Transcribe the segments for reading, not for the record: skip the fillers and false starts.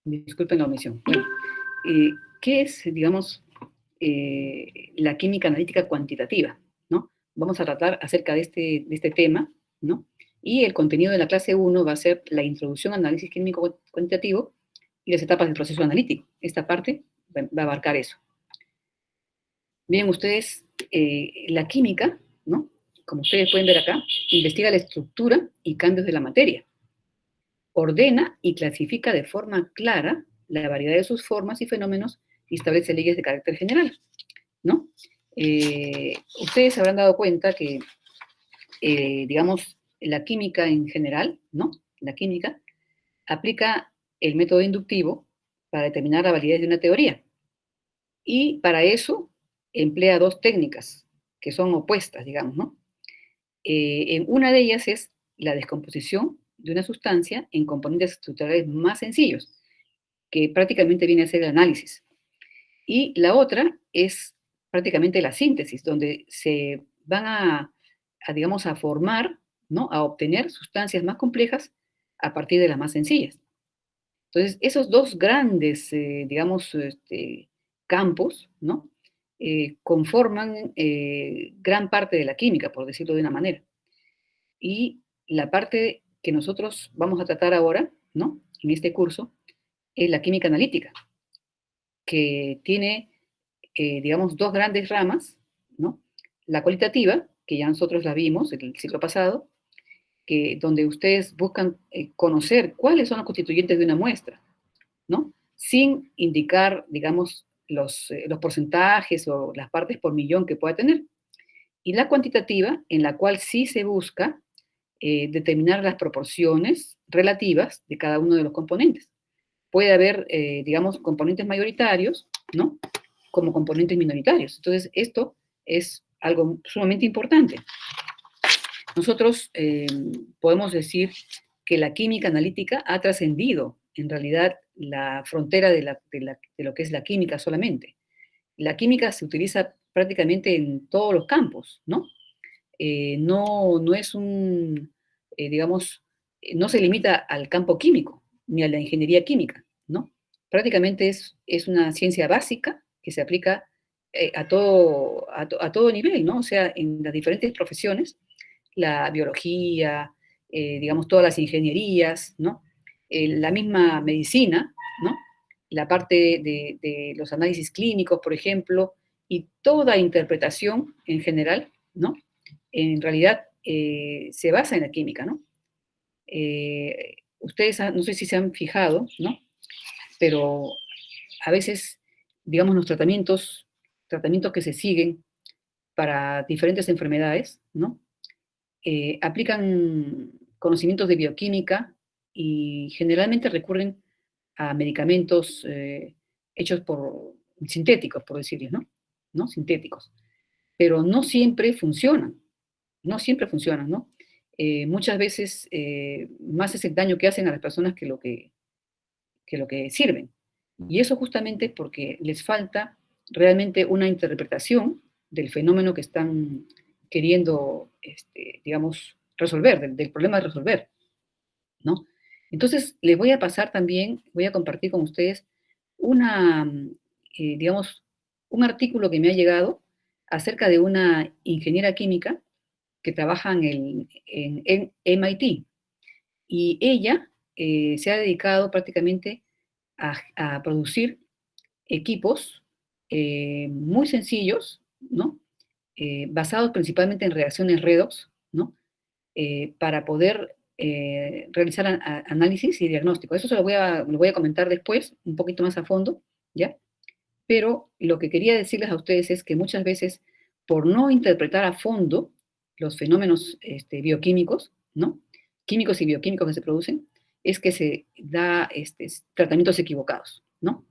Disculpen la omisión. Bueno, ¿qué es, digamos, la química analítica cuantitativa? ¿No? Vamos a tratar acerca de este tema, ¿no? Y el contenido de la clase 1 va a ser la introducción al análisis químico cuantitativo y las etapas del proceso analítico. Esta parte va a abarcar eso. Bien, ustedes, la química, ¿no? Como ustedes pueden ver acá, investiga la estructura y cambios de la materia. Ordena y clasifica de forma clara la variedad de sus formas y fenómenos y establece leyes de carácter general, ¿no? Ustedes se habrán dado cuenta que, digamos, la química en general, ¿no? La química aplica el método inductivo para determinar la validez de una teoría. Y para eso emplea dos técnicas que son opuestas, digamos, ¿no? En una de ellas es la descomposición de una sustancia en componentes estructurales más sencillos, que prácticamente viene a ser el análisis. Y la otra es prácticamente la síntesis, donde se van digamos, a formar, ¿no? A obtener sustancias más complejas a partir de las más sencillas. Entonces, esos dos grandes, digamos, campos, ¿no? Conforman gran parte de la química, por decirlo de una manera. Y la parte que nosotros vamos a tratar ahora, ¿no? En este curso, es la química analítica, que tiene, digamos, dos grandes ramas, ¿no? La cualitativa, que ya nosotros la vimos en el ciclo pasado, donde ustedes buscan conocer cuáles son los constituyentes de una muestra, ¿no? Sin indicar, digamos, los porcentajes o las partes por millón que pueda tener. Y la cuantitativa, en la cual sí se busca determinar las proporciones relativas de cada uno de los componentes. Puede haber, digamos, componentes mayoritarios, ¿no? Como componentes minoritarios. Entonces, esto es algo sumamente importante. Nosotros podemos decir que la química analítica ha trascendido, en realidad, la frontera de lo que es la química solamente. La química se utiliza prácticamente en todos los campos, ¿no? No es digamos, no se limita al campo químico, ni a la ingeniería química, ¿no? Prácticamente es una ciencia básica que se aplica a todo nivel, ¿no? O sea, en las diferentes profesiones, la biología, digamos, todas las ingenierías, ¿no? La misma medicina, ¿no? La parte de los análisis clínicos, por ejemplo, y toda interpretación en general, ¿no? En realidad se basa en la química, ¿no? Ustedes, no sé si se han fijado, ¿no? Pero a veces, digamos, los tratamientos que se siguen para diferentes enfermedades, ¿no? Aplican conocimientos de bioquímica y generalmente recurren a medicamentos hechos por sintéticos, por decirles, ¿no? ¿No? Sintéticos. Pero no siempre funcionan, ¿no? Muchas veces más es el daño que hacen a las personas que lo que sirven. Y eso justamente porque les falta realmente una interpretación del fenómeno que están queriendo, digamos, resolver, del problema de resolver, ¿no? Entonces, les voy a pasar también, voy a compartir con ustedes digamos, un artículo que me ha llegado acerca de una ingeniera química que trabaja en MIT. Y ella se ha dedicado prácticamente a producir equipos muy sencillos, ¿no? Basados principalmente en reacciones redox, ¿no? Para poder realizar análisis y diagnóstico. Eso lo voy a comentar después, un poquito más a fondo, ¿ya? Pero lo que quería decirles a ustedes es que muchas veces, por no interpretar a fondo los fenómenos bioquímicos, ¿no? Químicos y bioquímicos que se producen, es que se da tratamientos equivocados, ¿no?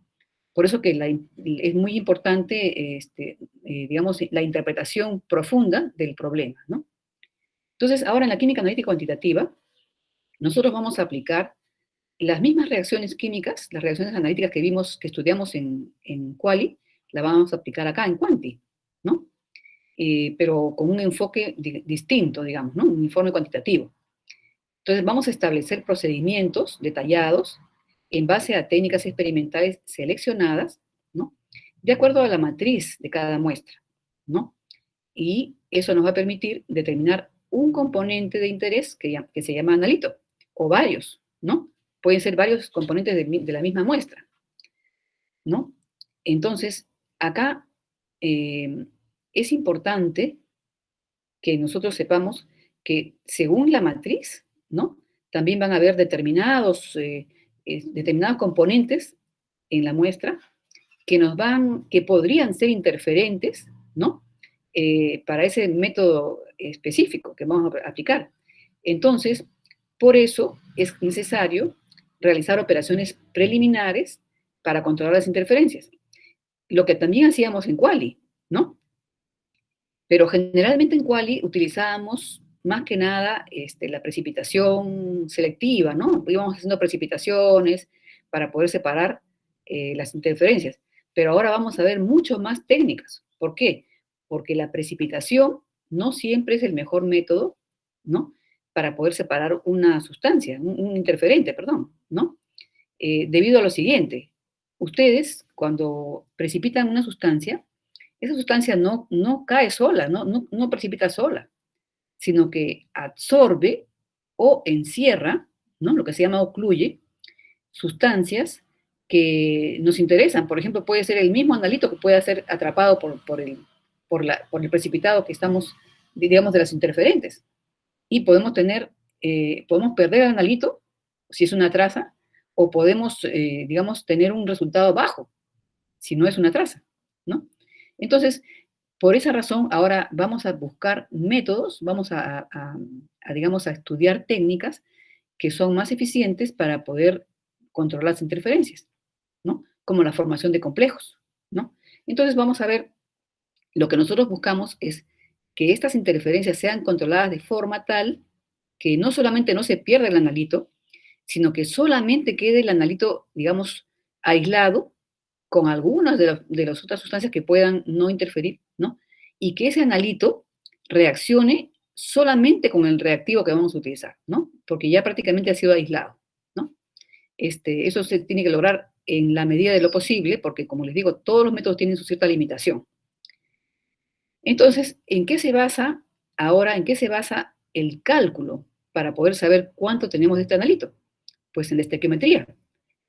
Por eso que es muy importante, digamos, la interpretación profunda del problema, ¿no? Entonces, ahora en la química analítica cuantitativa, nosotros vamos a aplicar las mismas reacciones químicas, las reacciones analíticas que vimos, que estudiamos en Quali, las vamos a aplicar acá en Quanti, ¿no? Pero con un enfoque distinto, digamos, ¿no? Un informe cuantitativo. Entonces, vamos a establecer procedimientos detallados en base a técnicas experimentales seleccionadas, ¿no? De acuerdo a la matriz de cada muestra, ¿no? Y eso nos va a permitir determinar un componente de interés que se llama analito, o varios, ¿no? Pueden ser varios componentes de la misma muestra, ¿no? Entonces, acá es importante que nosotros sepamos que según la matriz, ¿no? También van a haber determinados componentes en la muestra que podrían ser interferentes, ¿no? Para ese método específico que vamos a aplicar. Entonces, por eso es necesario realizar operaciones preliminares para controlar las interferencias. Lo que también hacíamos en Quali, ¿no? Pero generalmente en Quali utilizábamos más que nada la precipitación selectiva, ¿no? Íbamos haciendo precipitaciones para poder separar las interferencias. Pero ahora vamos a ver mucho más técnicas. ¿Por qué? Porque la precipitación no siempre es el mejor método, ¿no? Para poder separar una sustancia, un interferente, perdón, ¿no? Debido a lo siguiente, ustedes cuando precipitan una sustancia, esa sustancia no cae sola, no precipita sola, sino que absorbe o encierra, ¿no? Lo que se llama ocluye, sustancias que nos interesan. Por ejemplo, puede ser el mismo analito que pueda ser atrapado por el precipitado que estamos, digamos, de las interferentes. Y podemos perder el analito, si es una traza, o podemos, digamos, tener un resultado bajo, si no es una traza, ¿no? Entonces, por esa razón, ahora vamos a buscar métodos, vamos digamos, a estudiar técnicas que son más eficientes para poder controlar las interferencias, ¿no? Como la formación de complejos, ¿no? Entonces vamos a ver, lo que nosotros buscamos es que estas interferencias sean controladas de forma tal que no solamente no se pierda el analito, sino que solamente quede el analito, digamos, aislado con algunas de las otras sustancias que puedan no interferir, ¿no? Y que ese analito reaccione solamente con el reactivo que vamos a utilizar, ¿no? Porque ya prácticamente ha sido aislado, ¿no? Eso se tiene que lograr en la medida de lo posible, porque como les digo, todos los métodos tienen su cierta limitación. Entonces, ¿en qué se basa el cálculo para poder saber cuánto tenemos de este analito? Pues en la estequiometría,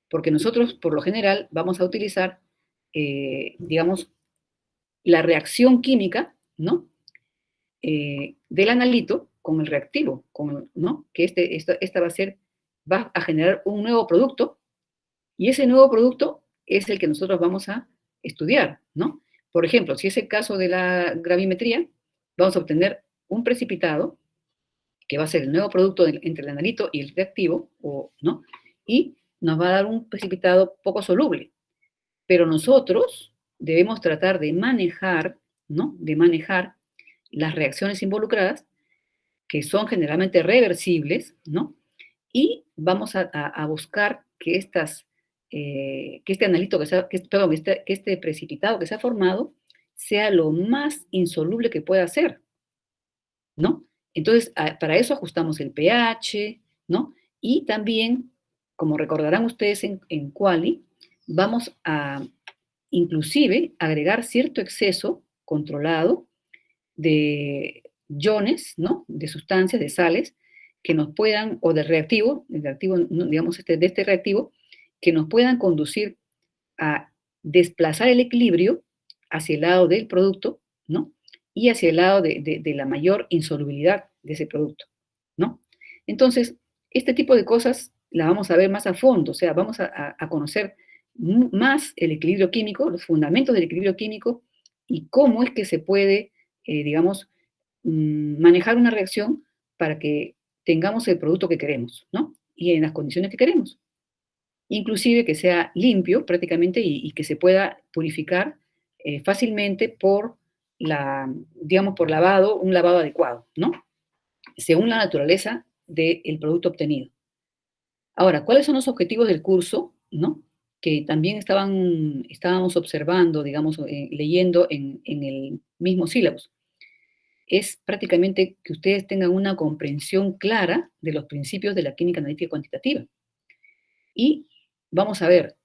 porque nosotros, por lo general, vamos a utilizar, digamos, la reacción química, ¿no? Del analito con el reactivo, ¿no? Que esta va a generar un nuevo producto, y ese nuevo producto es el que nosotros vamos a estudiar, ¿no? Por ejemplo, si es el caso de la gravimetría, vamos a obtener un precipitado, que va a ser el nuevo producto entre el analito y el reactivo, ¿no? Y nos va a dar un precipitado poco soluble. Pero nosotros debemos tratar de manejar, ¿no? De manejar las reacciones involucradas, que son generalmente reversibles, ¿no? Y vamos a buscar que este analito, que este precipitado que se ha formado sea lo más insoluble que pueda ser, ¿no? Entonces, para eso ajustamos el pH, ¿no? Y también, como recordarán ustedes en Quali, vamos a inclusive agregar cierto exceso controlado de iones, ¿no? De sustancias, de sales, que nos puedan, o del reactivo, digamos, de este reactivo, que nos puedan conducir a desplazar el equilibrio hacia el lado del producto, ¿no? Y hacia el lado de la mayor insolubilidad de ese producto, ¿no? Entonces, este tipo de cosas la vamos a ver más a fondo, o sea, vamos a conocer más el equilibrio químico, los fundamentos del equilibrio químico y cómo es que se puede, digamos, manejar una reacción para que tengamos el producto que queremos, ¿no? Y en las condiciones que queremos. Inclusive que sea limpio prácticamente y que se pueda purificar fácilmente digamos, por lavado, un lavado adecuado, ¿no? Según la naturaleza del producto obtenido. Ahora, ¿cuáles son los objetivos del curso, no? Que también estábamos observando, digamos, leyendo en el mismo sílabus. Es prácticamente que ustedes tengan una comprensión clara de los principios de la química analítica cuantitativa y vamos a ver,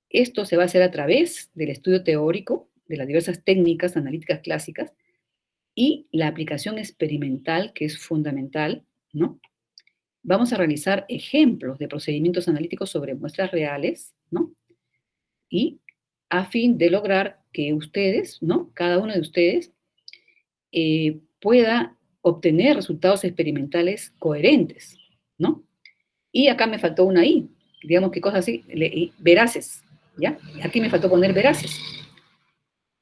esto se va a hacer a través del estudio teórico de las diversas técnicas analíticas clásicas y la aplicación experimental, que es fundamental, ¿no? Vamos a realizar ejemplos de procedimientos analíticos sobre muestras reales, ¿no? Y a fin de lograr que ustedes, ¿no? Cada uno de ustedes pueda obtener resultados experimentales coherentes, ¿no? Y acá me faltó una I, digamos que cosas así, veraces, ¿ya? Aquí me faltó poner veraces.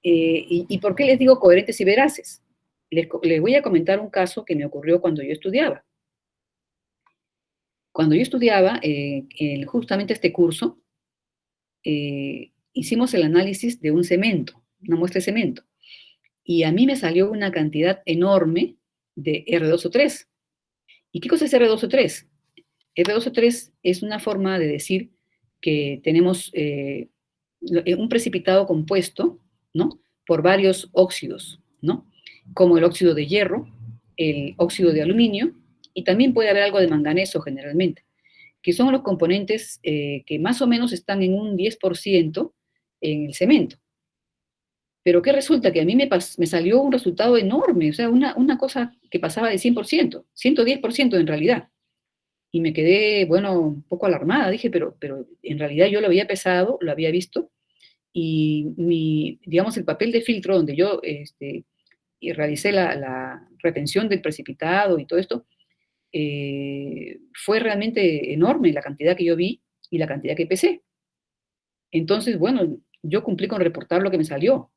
¿Y por qué les digo coherentes y veraces? Les voy a comentar un caso que me ocurrió cuando yo estudiaba. Cuando yo estudiaba, justamente este curso, hicimos el análisis de un cemento, una muestra de cemento, y a mí me salió una cantidad enorme de R2O3. ¿Y qué cosa es R2O3? R2O3 es una forma de decir que tenemos un precipitado compuesto, ¿no? Por varios óxidos, ¿no? Como el óxido de hierro, el óxido de aluminio, y también puede haber algo de manganeso generalmente, que son los componentes que más o menos están en un 10% en el cemento. Pero ¿qué resulta? Que a mí me salió un resultado enorme, o sea, una cosa que pasaba de 100%, 110% en realidad. Y me quedé, bueno, un poco alarmada. Dije, pero en realidad yo lo había pesado, lo había visto, y digamos, el papel de filtro donde yo y realicé la retención del precipitado y todo esto, fue realmente enorme la cantidad que yo vi y la cantidad que pesé. Entonces, bueno, yo cumplí con reportar lo que me salió,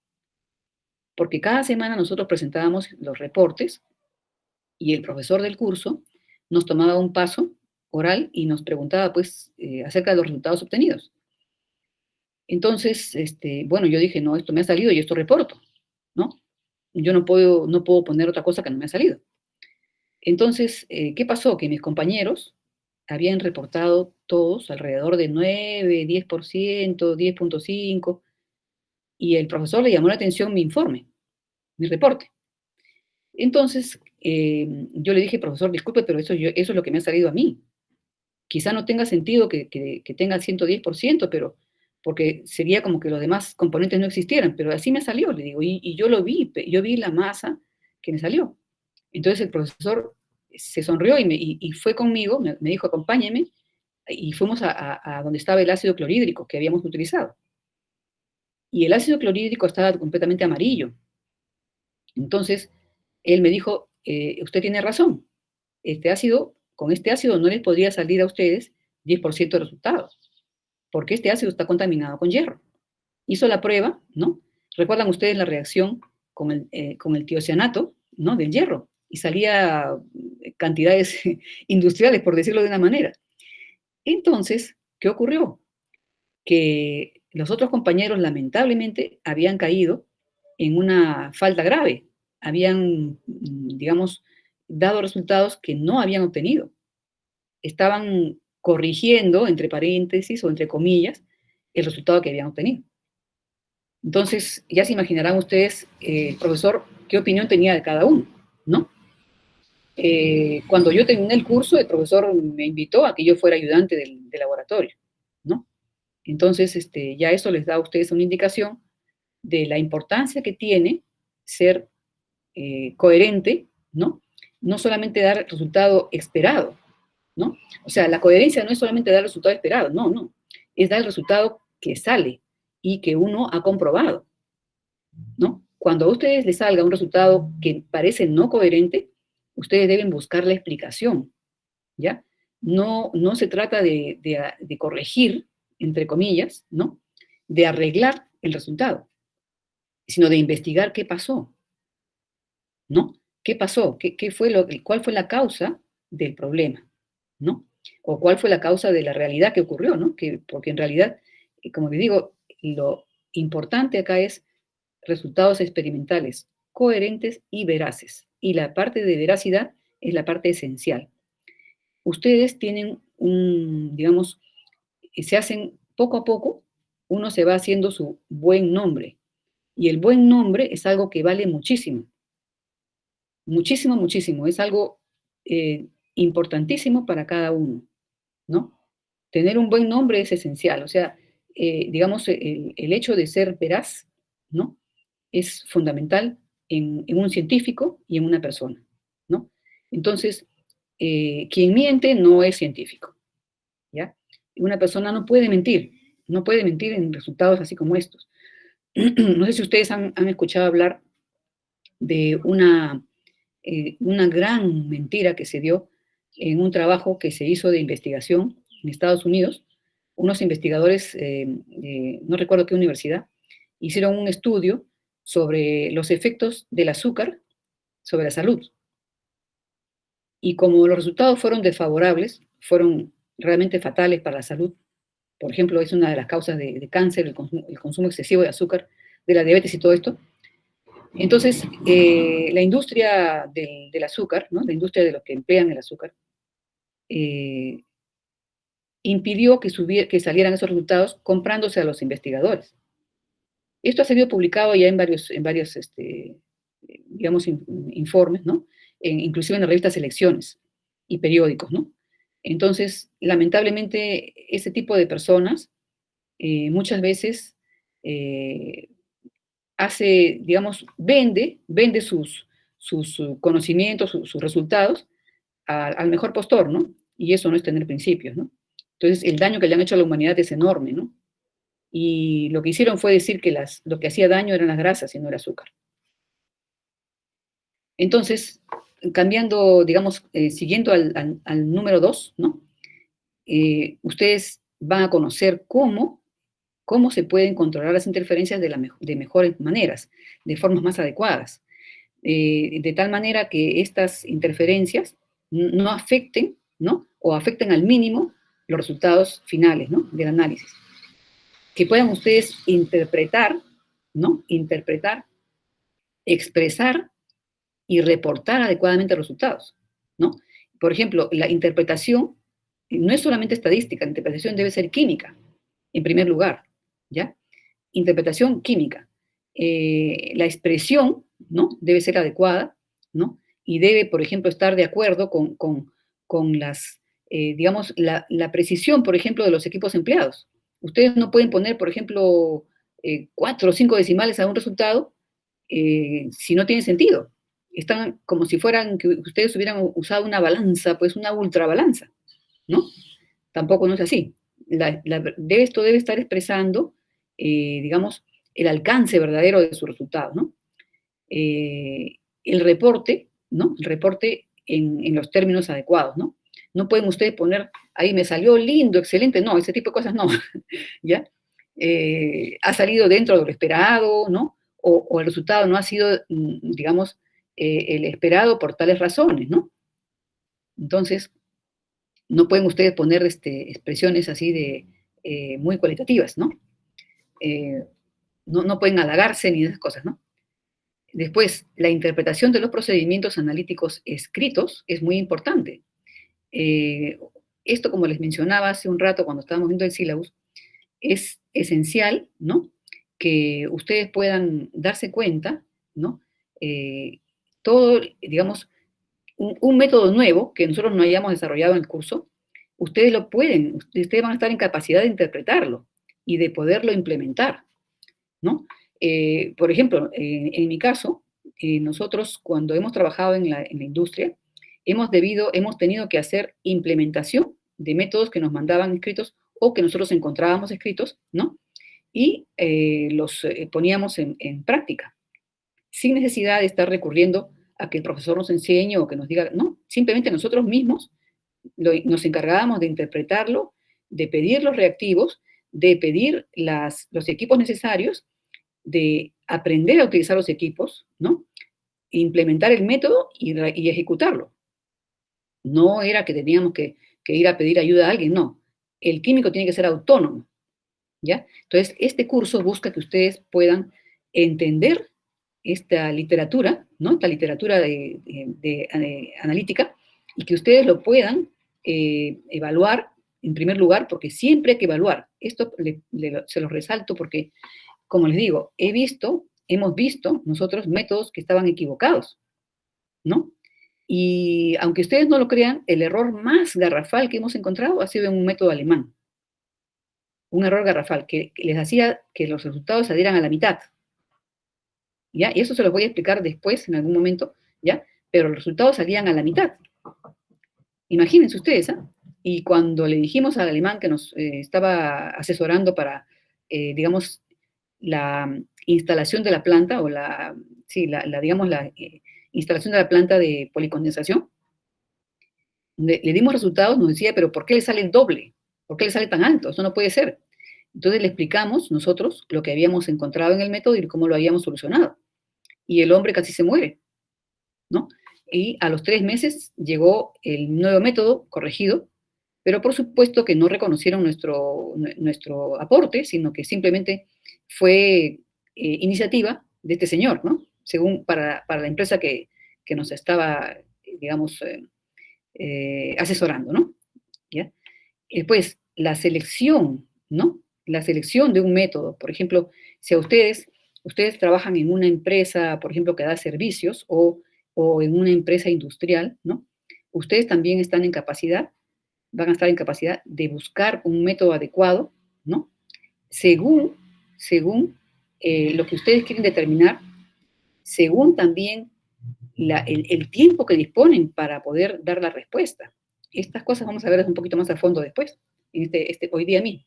porque cada semana nosotros presentábamos los reportes y el profesor del curso nos tomaba un paso oral y nos preguntaba, pues, acerca de los resultados obtenidos. Entonces, bueno, yo dije, no, esto me ha salido y esto reporto, ¿no? Yo no puedo poner otra cosa que no me ha salido. Entonces, ¿qué pasó? Que mis compañeros habían reportado todos alrededor de 9, 10%, 10,5, y el profesor le llamó la atención mi informe, mi reporte. Entonces, yo le dije, profesor, disculpe, pero eso es lo que me ha salido a mí. Quizá no tenga sentido que tenga el 110%, pero porque sería como que los demás componentes no existieran, pero así me salió, le digo, y yo lo vi, yo vi la masa que me salió. Entonces el profesor se sonrió y fue conmigo, me dijo, acompáñeme, y fuimos a donde estaba el ácido clorhídrico que habíamos utilizado. Y el ácido clorhídrico estaba completamente amarillo. Entonces, él me dijo, usted tiene razón, con este ácido no les podría salir a ustedes 10% de resultados, porque este ácido está contaminado con hierro. Hizo la prueba, ¿no? ¿Recuerdan ustedes la reacción con el tiocianato, ¿no? Del hierro, y salía cantidades industriales, por decirlo de una manera. Entonces, ¿qué ocurrió? Que los otros compañeros lamentablemente habían caído en una falta grave, habían, digamos, dado resultados que no habían obtenido. Estaban corrigiendo, entre paréntesis o entre comillas, el resultado que habían obtenido. Entonces, ya se imaginarán ustedes, profesor, qué opinión tenía de cada uno, ¿no? Cuando yo terminé el curso, el profesor me invitó a que yo fuera ayudante del laboratorio, ¿no? Entonces, ya eso les da a ustedes una indicación de la importancia que tiene ser coherente, ¿no? No solamente dar el resultado esperado, ¿no? O sea, la coherencia no es solamente dar el resultado esperado, no, no. Es dar el resultado que sale y que uno ha comprobado, ¿no? Cuando a ustedes les salga un resultado que parece no coherente, ustedes deben buscar la explicación, ¿ya? No se trata de corregir, entre comillas, ¿no? De arreglar el resultado, sino de investigar qué pasó, ¿no? ¿Qué pasó? ¿Cuál fue la causa del problema, ¿no? O cuál fue la causa de la realidad que ocurrió, ¿no? Porque en realidad, como les digo, lo importante acá es resultados experimentales coherentes y veraces. Y la parte de veracidad es la parte esencial. Ustedes tienen digamos, se hacen poco a poco, uno se va haciendo su buen nombre. Y el buen nombre es algo que vale muchísimo, muchísimo, muchísimo. Es algo importantísimo para cada uno, ¿no? Tener un buen nombre es esencial, o sea, digamos, el hecho de ser veraz, ¿no? Es fundamental en un científico y en una persona, ¿no? Entonces, quien miente no es científico, ¿ya? Una persona no puede mentir, no puede mentir en resultados así como estos. No sé si ustedes han escuchado hablar de una gran mentira que se dio en un trabajo que se hizo de investigación en Estados Unidos. Unos investigadores, no recuerdo qué universidad, hicieron un estudio sobre los efectos del azúcar sobre la salud. Y como los resultados fueron desfavorables, fueron realmente fatales para la salud, por ejemplo, es una de las causas de cáncer, el consumo excesivo de azúcar, de la diabetes y todo esto. Entonces, la industria del azúcar, ¿no? La industria de los que emplean el azúcar, eh, impidió que salieran esos resultados comprándose a los investigadores. Esto ha sido publicado ya en varios digamos, informes, ¿no? Inclusive en la revista Selecciones y periódicos, ¿no? Entonces, lamentablemente, ese tipo de personas muchas veces digamos, vende sus conocimientos, sus resultados al mejor postor, ¿no? Y eso no es tener principios, ¿no? Entonces, el daño que le han hecho a la humanidad es enorme, ¿no? Y lo que hicieron fue decir que lo que hacía daño eran las grasas y no el azúcar. Entonces, cambiando, digamos, siguiendo al número 2, ¿no? Ustedes van a conocer cómo se pueden controlar las interferencias de mejores maneras, de formas más adecuadas, de tal manera que estas interferencias no afecten, ¿no? O afecten al mínimo los resultados finales, ¿no? Del análisis. Que puedan ustedes interpretar, ¿no? Interpretar, expresar y reportar adecuadamente los resultados, ¿no? Por ejemplo, la interpretación no es solamente estadística, la interpretación debe ser química, en primer lugar, ¿ya? Interpretación química. La expresión, ¿no? Debe ser adecuada, ¿no? Y debe, por ejemplo, estar de acuerdo con las, digamos, la precisión, por ejemplo, de los equipos empleados. Ustedes no pueden poner, por ejemplo, 4 o 5 decimales a un resultado si no tiene sentido. Están como si fueran que ustedes hubieran usado una balanza, pues una ultrabalanza, ¿no? Tampoco no es así. Esto debe estar expresando, digamos, el alcance verdadero de su resultado, ¿no? El reporte, ¿no? El reporte en los términos adecuados, ¿no? No pueden ustedes poner, ahí me salió lindo, excelente, no, ese tipo de cosas no, ¿ya? Ha salido dentro de lo esperado, ¿no? O el resultado no ha sido, digamos, el esperado por tales razones, ¿no? Entonces, no pueden ustedes poner expresiones así de muy cualitativas, ¿no? No pueden halagarse ni esas cosas, ¿no? Después, la interpretación de los procedimientos analíticos escritos es muy importante. Esto, como les mencionaba hace un rato cuando estábamos viendo el sílabus, es esencial, ¿no? Que ustedes puedan darse cuenta, ¿no? Todo, digamos, un método nuevo que nosotros no hayamos desarrollado en el curso, ustedes van a estar en capacidad de interpretarlo y de poderlo implementar, ¿no? Por ejemplo, en mi caso, nosotros cuando hemos trabajado en la industria, hemos tenido que hacer implementación de métodos que nos mandaban escritos o que nosotros encontrábamos escritos, ¿no? Y los poníamos en práctica, sin necesidad de estar recurriendo a que el profesor nos enseñe o que nos diga, no, simplemente nosotros mismos nos encargábamos de interpretarlo, de pedir los reactivos, de pedir los equipos necesarios, de aprender a utilizar los equipos, ¿no? Implementar el método y ejecutarlo. No era que teníamos que ir a pedir ayuda a alguien, no. El químico tiene que ser autónomo, ¿ya? Entonces, este curso busca que ustedes puedan entender esta literatura, ¿no? Esta literatura analítica, y que ustedes lo puedan evaluar en primer lugar, porque siempre hay que evaluar. Esto se lo resalto porque, como les digo, hemos visto nosotros métodos que estaban equivocados, ¿no? Y aunque ustedes no lo crean, el error más garrafal que hemos encontrado ha sido en un método alemán, un error garrafal, que les hacía que los resultados salieran a la mitad, ¿ya? Y eso se los voy a explicar después, en algún momento, ¿ya? Pero los resultados salían a la mitad. Imagínense ustedes, ¿ah? Y cuando le dijimos al alemán que nos estaba asesorando para, digamos, la instalación de la planta, o sí, digamos, la instalación de la planta de policondensación, le dimos resultados, nos decía, pero ¿por qué le sale el doble? ¿Por qué le sale tan alto? Eso no puede ser. Entonces le explicamos nosotros lo que habíamos encontrado en el método y cómo lo habíamos solucionado. Y el hombre casi se muere, ¿no? Y a los 3 meses llegó el nuevo método corregido, pero por supuesto que no reconocieron nuestro aporte, sino que simplemente fue iniciativa de este señor, ¿no? Según para la empresa que nos estaba, digamos, asesorando, ¿no? ¿Ya? Después, la selección, ¿no? La selección de un método. Por ejemplo, si a ustedes trabajan en una empresa, por ejemplo, que da servicios o en una empresa industrial, ¿no? Ustedes también están en capacidad, van a estar en capacidad de buscar un método adecuado, ¿no? Según lo que ustedes quieren determinar, según también el tiempo que disponen para poder dar la respuesta. Estas cosas vamos a verlas un poquito más a fondo después, en hoy día mismo.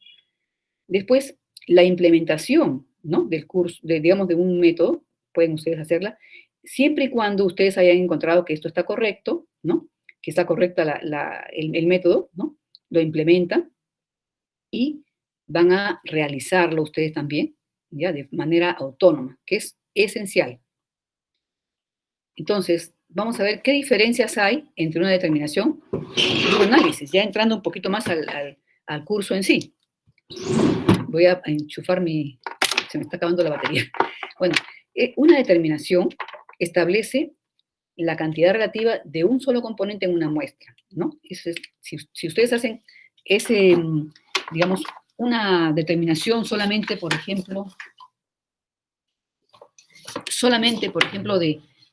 Después, la implementación, ¿no? Del curso, digamos, de un método, pueden ustedes hacerla, siempre y cuando ustedes hayan encontrado que esto está correcto, ¿no? Que está correcta el método, ¿no? Lo implementan y van a realizarlo ustedes también, ¿ya? De manera autónoma, que es esencial. Entonces, vamos a ver qué diferencias hay entre una determinación y un análisis, ya entrando un poquito más al curso en sí. Voy a enchufar se me está acabando la batería. Bueno, una determinación establece la cantidad relativa de un solo componente en una muestra, ¿no? Si ustedes hacen digamos, una determinación solamente, por ejemplo,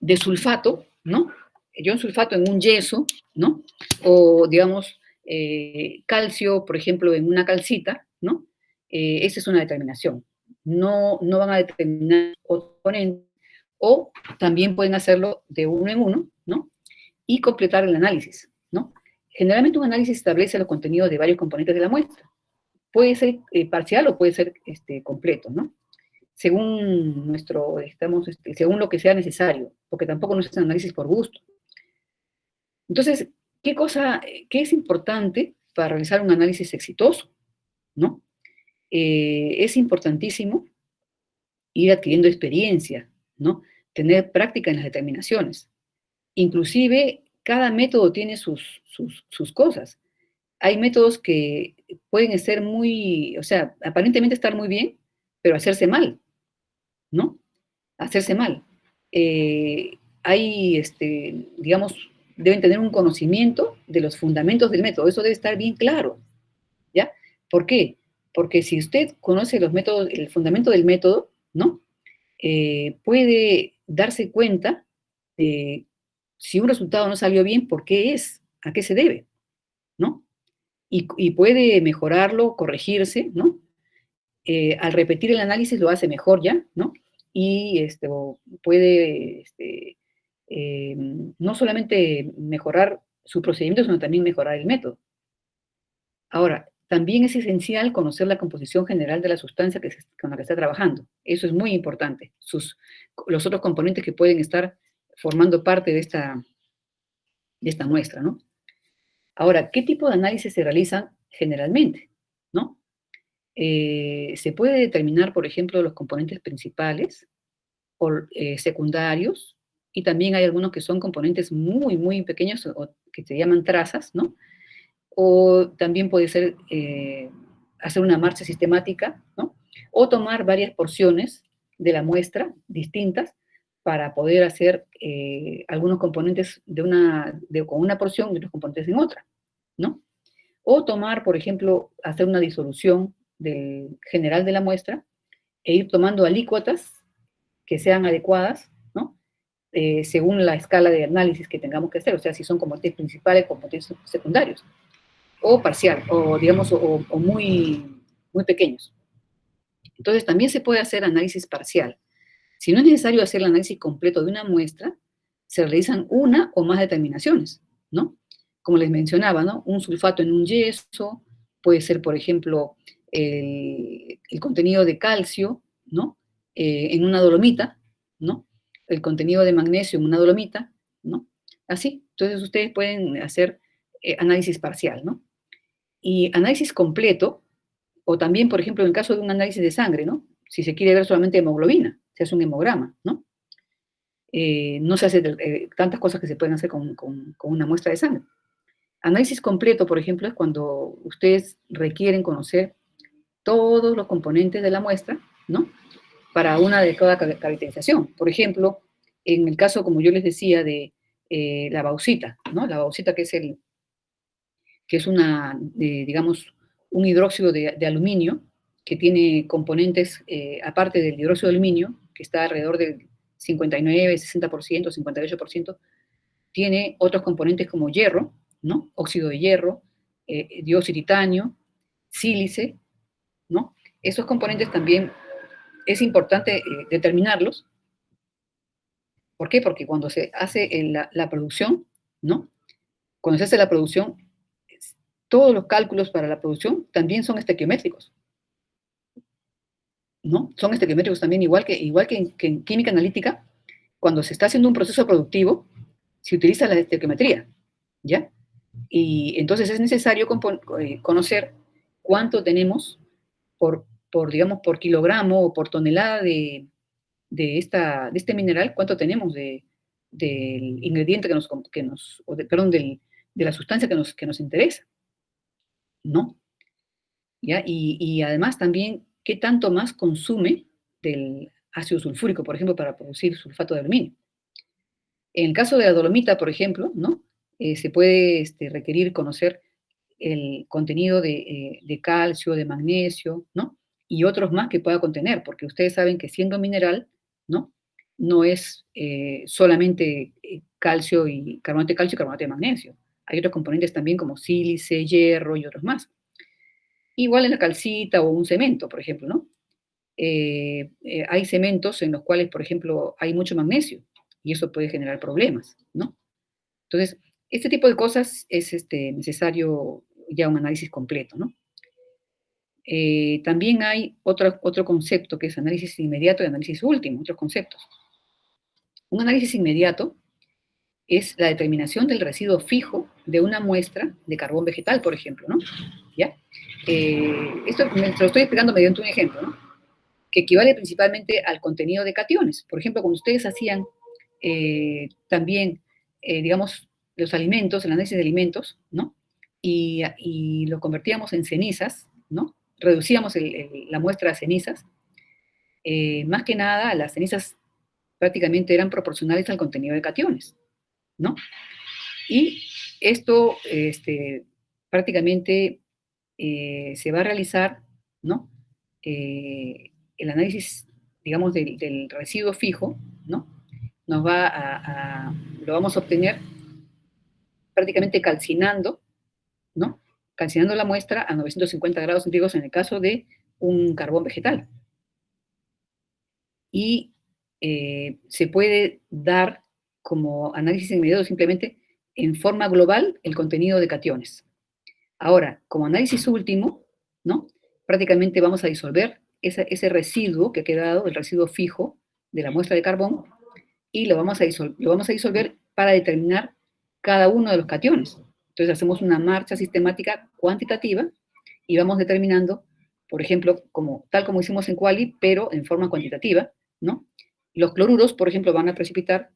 de sulfato, ¿no? Yo en sulfato en un yeso, ¿no? O, digamos, calcio, por ejemplo, en una calcita, ¿no? Esa es una determinación. No van a determinar otro componente, o también pueden hacerlo de uno en uno, ¿no? Y completar el análisis, ¿no? Generalmente un análisis establece los contenidos de varios componentes de la muestra. Puede ser parcial o puede ser completo, ¿no? Según según lo que sea necesario, porque tampoco no es un análisis por gusto. Entonces, ¿qué es importante para realizar un análisis exitoso? ¿No? Es importantísimo ir adquiriendo experiencia, ¿no? Tener práctica en las determinaciones. Inclusive, cada método tiene sus cosas. Hay métodos que pueden ser o sea, aparentemente estar muy bien, pero hacerse mal, ¿no? Hacerse mal. Digamos, deben tener un conocimiento de los fundamentos del método. Eso debe estar bien claro, ¿ya? ¿Por qué? Porque si usted conoce los métodos, el fundamento del método, ¿no? Puede darse cuenta de si un resultado no salió bien, ¿por qué es? ¿A qué se debe? ¿No? Y puede mejorarlo, corregirse, ¿no? Al repetir el análisis lo hace mejor ya, ¿no? Y puede no solamente mejorar su procedimiento, sino también mejorar el método. Ahora, también es esencial conocer la composición general de la sustancia con la que está trabajando. Eso es muy importante. Los otros componentes que pueden estar formando parte de esta muestra, ¿no? Ahora, ¿qué tipo de análisis se realizan generalmente? ¿No? Se puede determinar, por ejemplo, los componentes principales o secundarios, y también hay algunos que son componentes muy, muy pequeños o que se llaman trazas, ¿no? O también puede ser hacer una marcha sistemática, ¿no? O tomar varias porciones de la muestra distintas para poder hacer algunos componentes con una porción y otros componentes en otra, ¿no? O tomar, por ejemplo, hacer una disolución general de la muestra e ir tomando alícuotas que sean adecuadas, ¿no? Según la escala de análisis que tengamos que hacer, o sea, si son componentes principales, componentes secundarios, o parcial, o digamos, o muy muy pequeños. Entonces, también se puede hacer análisis parcial. Si no es necesario hacer el análisis completo de una muestra, se realizan una o más determinaciones, ¿no? Como les mencionaba, ¿no? Un sulfato en un yeso, puede ser, por ejemplo, el contenido de calcio, ¿no? En una dolomita, ¿no? El contenido de magnesio en una dolomita, ¿no? Así. Entonces, ustedes pueden hacer análisis parcial, ¿no? Y análisis completo, o también, por ejemplo, en el caso de un análisis de sangre, ¿no? Si se quiere ver solamente hemoglobina, se hace un hemograma, ¿no? No se hace tantas cosas que se pueden hacer con una muestra de sangre. Análisis completo, por ejemplo, es cuando ustedes requieren conocer todos los componentes de la muestra, ¿no? Para una adecuada caracterización. Por ejemplo, en el caso, como yo les decía, de la bauxita, ¿no? La bauxita que es una, digamos, un hidróxido de aluminio que tiene componentes, aparte del hidróxido de aluminio, que está alrededor del 59, 60%, 58%, tiene otros componentes como hierro, ¿no? Óxido de hierro, dióxido de titanio, sílice, ¿no? Esos componentes también es importante determinarlos. ¿Por qué? Porque cuando se hace la producción, ¿no? Cuando se hace la producción, todos los cálculos para la producción también son estequiométricos, ¿no? Son estequiométricos también, que en química analítica, cuando se está haciendo un proceso productivo, se utiliza la estequiometría, ¿ya? Y entonces es necesario conocer cuánto tenemos digamos, por kilogramo o por tonelada de este mineral, cuánto tenemos del ingrediente perdón, de la sustancia que nos interesa, ¿no? ¿Ya? Y además también, ¿qué tanto más consume del ácido sulfúrico, por ejemplo, para producir sulfato de aluminio? En el caso de la dolomita, por ejemplo, ¿no? Se puede requerir conocer el contenido de calcio, de magnesio, ¿no? Y otros más que pueda contener, porque ustedes saben que siendo mineral, ¿no? No es solamente calcio y carbonato de magnesio. Hay otros componentes también como sílice, hierro y otros más. Igual en la calcita o un cemento, por ejemplo, ¿no? Hay cementos en los cuales, por ejemplo, hay mucho magnesio y eso puede generar problemas, ¿no? Entonces, este tipo de cosas es necesario ya un análisis completo, ¿no? También hay otro concepto que es análisis inmediato y análisis último, otros conceptos. Un análisis inmediato es la determinación del residuo fijo de una muestra de carbón vegetal, por ejemplo, ¿no? ¿Ya? Esto me lo estoy explicando mediante un ejemplo, ¿no? Que equivale principalmente al contenido de cationes. Por ejemplo, cuando ustedes hacían también, digamos, los alimentos, el análisis de alimentos, ¿no? Y lo convertíamos en cenizas, ¿no? Reducíamos la muestra a cenizas. Más que nada, las cenizas prácticamente eran proporcionales al contenido de cationes, ¿no? Y esto prácticamente se va a realizar, ¿no? El análisis, digamos, del residuo fijo, ¿no? Lo vamos a obtener prácticamente calcinando, ¿no? Calcinando la muestra a 950 grados centígrados en el caso de un carbón vegetal. Y se puede dar como análisis inmediato simplemente en forma global el contenido de cationes. Ahora, como análisis último, ¿no? Prácticamente vamos a disolver ese residuo que ha quedado, el residuo fijo de la muestra de carbón, y lo vamos a disolver para determinar cada uno de los cationes. Entonces hacemos una marcha sistemática cuantitativa y vamos determinando, por ejemplo, tal como hicimos en Quali, pero en forma cuantitativa, ¿no? Los cloruros, por ejemplo, van a precipitar,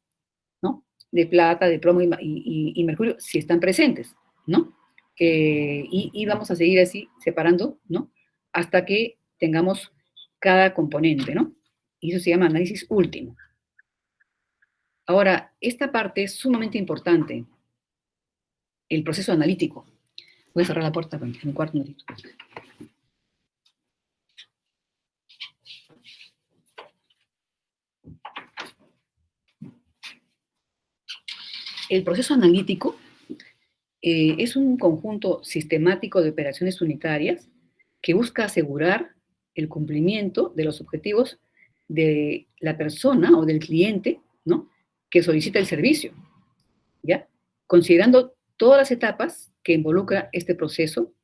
¿no? De plata, de plomo y mercurio, si están presentes, ¿no? Y vamos a seguir así separando, ¿no? Hasta que tengamos cada componente, ¿no? Y eso se llama análisis último. Ahora, esta parte es sumamente importante, el proceso analítico. Voy a cerrar la puerta en mi cuarto un ratito. El proceso analítico es un conjunto sistemático de operaciones unitarias que busca asegurar el cumplimiento de los objetivos de la persona o del cliente, ¿no?, que solicita el servicio, ¿ya? Considerando todas las etapas que involucra este proceso,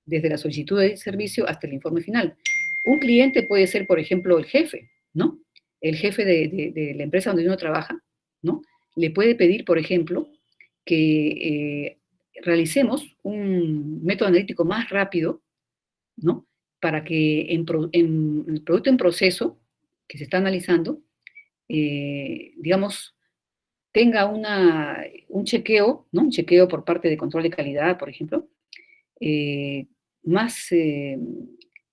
desde la solicitud de servicio hasta el informe final. Un cliente puede ser, por ejemplo, el jefe, ¿no? El jefe de la empresa donde uno trabaja, ¿no? Le puede pedir, por ejemplo, que realicemos un método analítico más rápido, ¿no? Para que en el producto en proceso que se está analizando, digamos, tenga un chequeo, ¿no? Un chequeo por parte de control de calidad, por ejemplo, eh, más,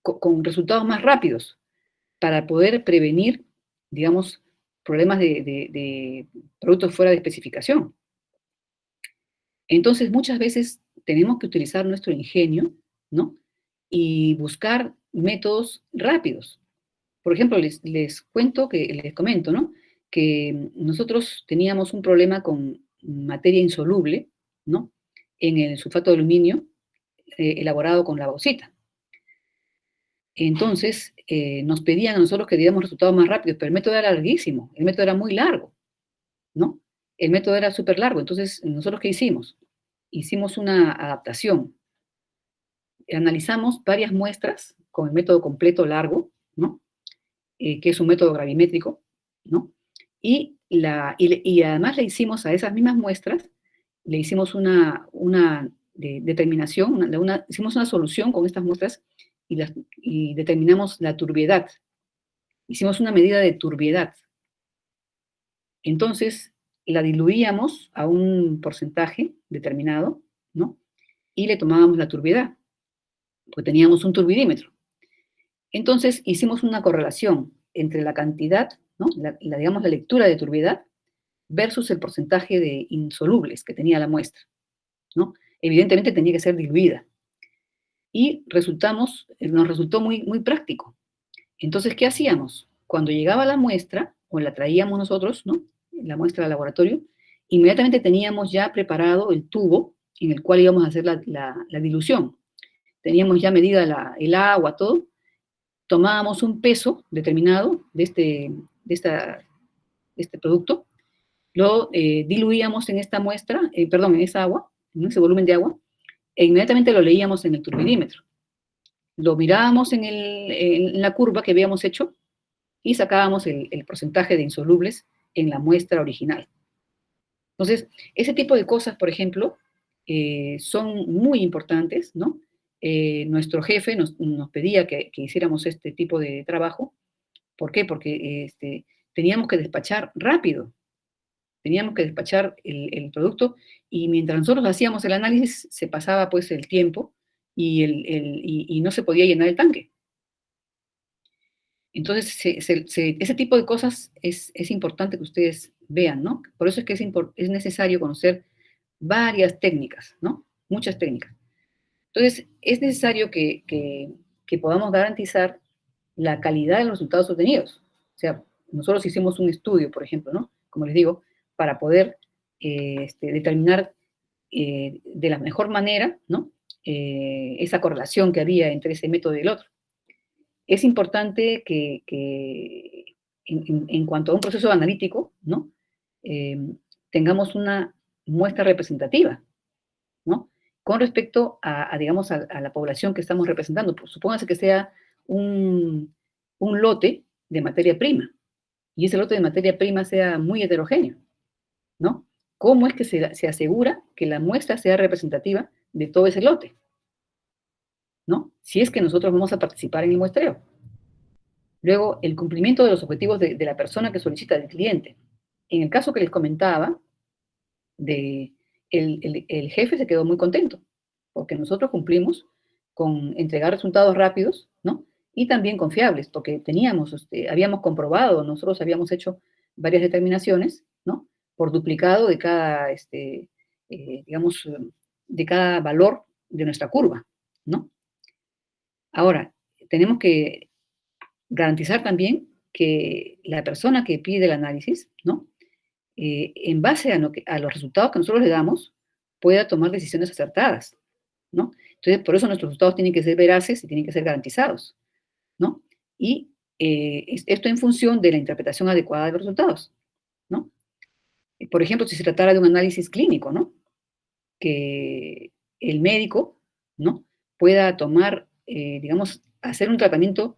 con resultados más rápidos para poder prevenir, digamos, problemas de productos fuera de especificación. Entonces, muchas veces tenemos que utilizar nuestro ingenio, ¿no? Y buscar métodos rápidos. Por ejemplo, les comento, ¿no? Que nosotros teníamos un problema con materia insoluble, ¿no? En el sulfato de aluminio elaborado con la bauxita. Entonces, nos pedían a nosotros que diéramos resultados más rápidos, pero el método era larguísimo, el método era muy largo, ¿no? El método era súper largo. Entonces, ¿nosotros qué hicimos? Hicimos una adaptación. Analizamos varias muestras con el método completo largo, ¿no? Que es un método gravimétrico, ¿no? Y además le hicimos a esas mismas muestras, le hicimos una determinación, hicimos una solución con estas muestras y determinamos la turbiedad. Hicimos una medida de turbiedad. Entonces, la diluíamos a un porcentaje determinado, ¿no? Y le tomábamos la turbiedad, porque teníamos un turbidímetro. Entonces, hicimos una correlación entre la cantidad, ¿no?, digamos, la lectura de turbiedad versus el porcentaje de insolubles que tenía la muestra, ¿no? Evidentemente tenía que ser diluida. Y nos resultó muy, muy práctico. Entonces, ¿qué hacíamos? Cuando llegaba la muestra, o la traíamos nosotros, ¿no?, la muestra al laboratorio, inmediatamente teníamos ya preparado el tubo en el cual íbamos a hacer la dilución. Teníamos ya medida el agua, todo. Tomábamos un peso determinado de este producto, lo diluíamos en esta muestra, en esa agua, en ese volumen de agua, e inmediatamente lo leíamos en el turbidímetro. Lo mirábamos en la curva que habíamos hecho y sacábamos el porcentaje de insolubles en la muestra original. Entonces, ese tipo de cosas, por ejemplo, son muy importantes, ¿no? Nuestro jefe nos pedía que hiciéramos este tipo de trabajo. ¿Por qué? Porque teníamos que despachar rápido, teníamos que despachar el producto, y mientras nosotros hacíamos el análisis se pasaba pues el tiempo y no se podía llenar el tanque. Entonces, ese tipo de cosas es importante que ustedes vean, ¿no? Por eso es que es necesario conocer varias técnicas, ¿no? Muchas técnicas. Entonces, es necesario que podamos garantizar la calidad de los resultados obtenidos. O sea, nosotros hicimos un estudio, por ejemplo, ¿no? Como les digo, para poder determinar de la mejor manera, ¿no?, esa correlación que había entre ese método y el otro. Es importante que en cuanto a un proceso analítico, ¿no?, eh, tengamos una muestra representativa, ¿no?, con respecto digamos, a la población que estamos representando. Pues, supóngase que sea un lote de materia prima, y ese lote de materia prima sea muy heterogéneo, ¿no? ¿Cómo es que se asegura que la muestra sea representativa de todo ese lote, ¿no? Si es que nosotros vamos a participar en el muestreo. Luego, el cumplimiento de los objetivos de la persona que solicita, del cliente. En el caso que les comentaba, el jefe se quedó muy contento, porque nosotros cumplimos con entregar resultados rápidos, ¿no? Y también confiables, porque habíamos comprobado, nosotros habíamos hecho varias determinaciones, ¿no?, por duplicado de cada, digamos, de cada valor de nuestra curva, ¿no? Ahora, tenemos que garantizar también que la persona que pide el análisis, ¿no?, en base a los resultados que nosotros le damos, pueda tomar decisiones acertadas, ¿no? Entonces, por eso nuestros resultados tienen que ser veraces y tienen que ser garantizados, ¿no? Y esto en función de la interpretación adecuada de los resultados, ¿no? Por ejemplo, si se tratara de un análisis clínico, ¿no? Que el médico, ¿no? Pueda tomar, digamos, hacer un tratamiento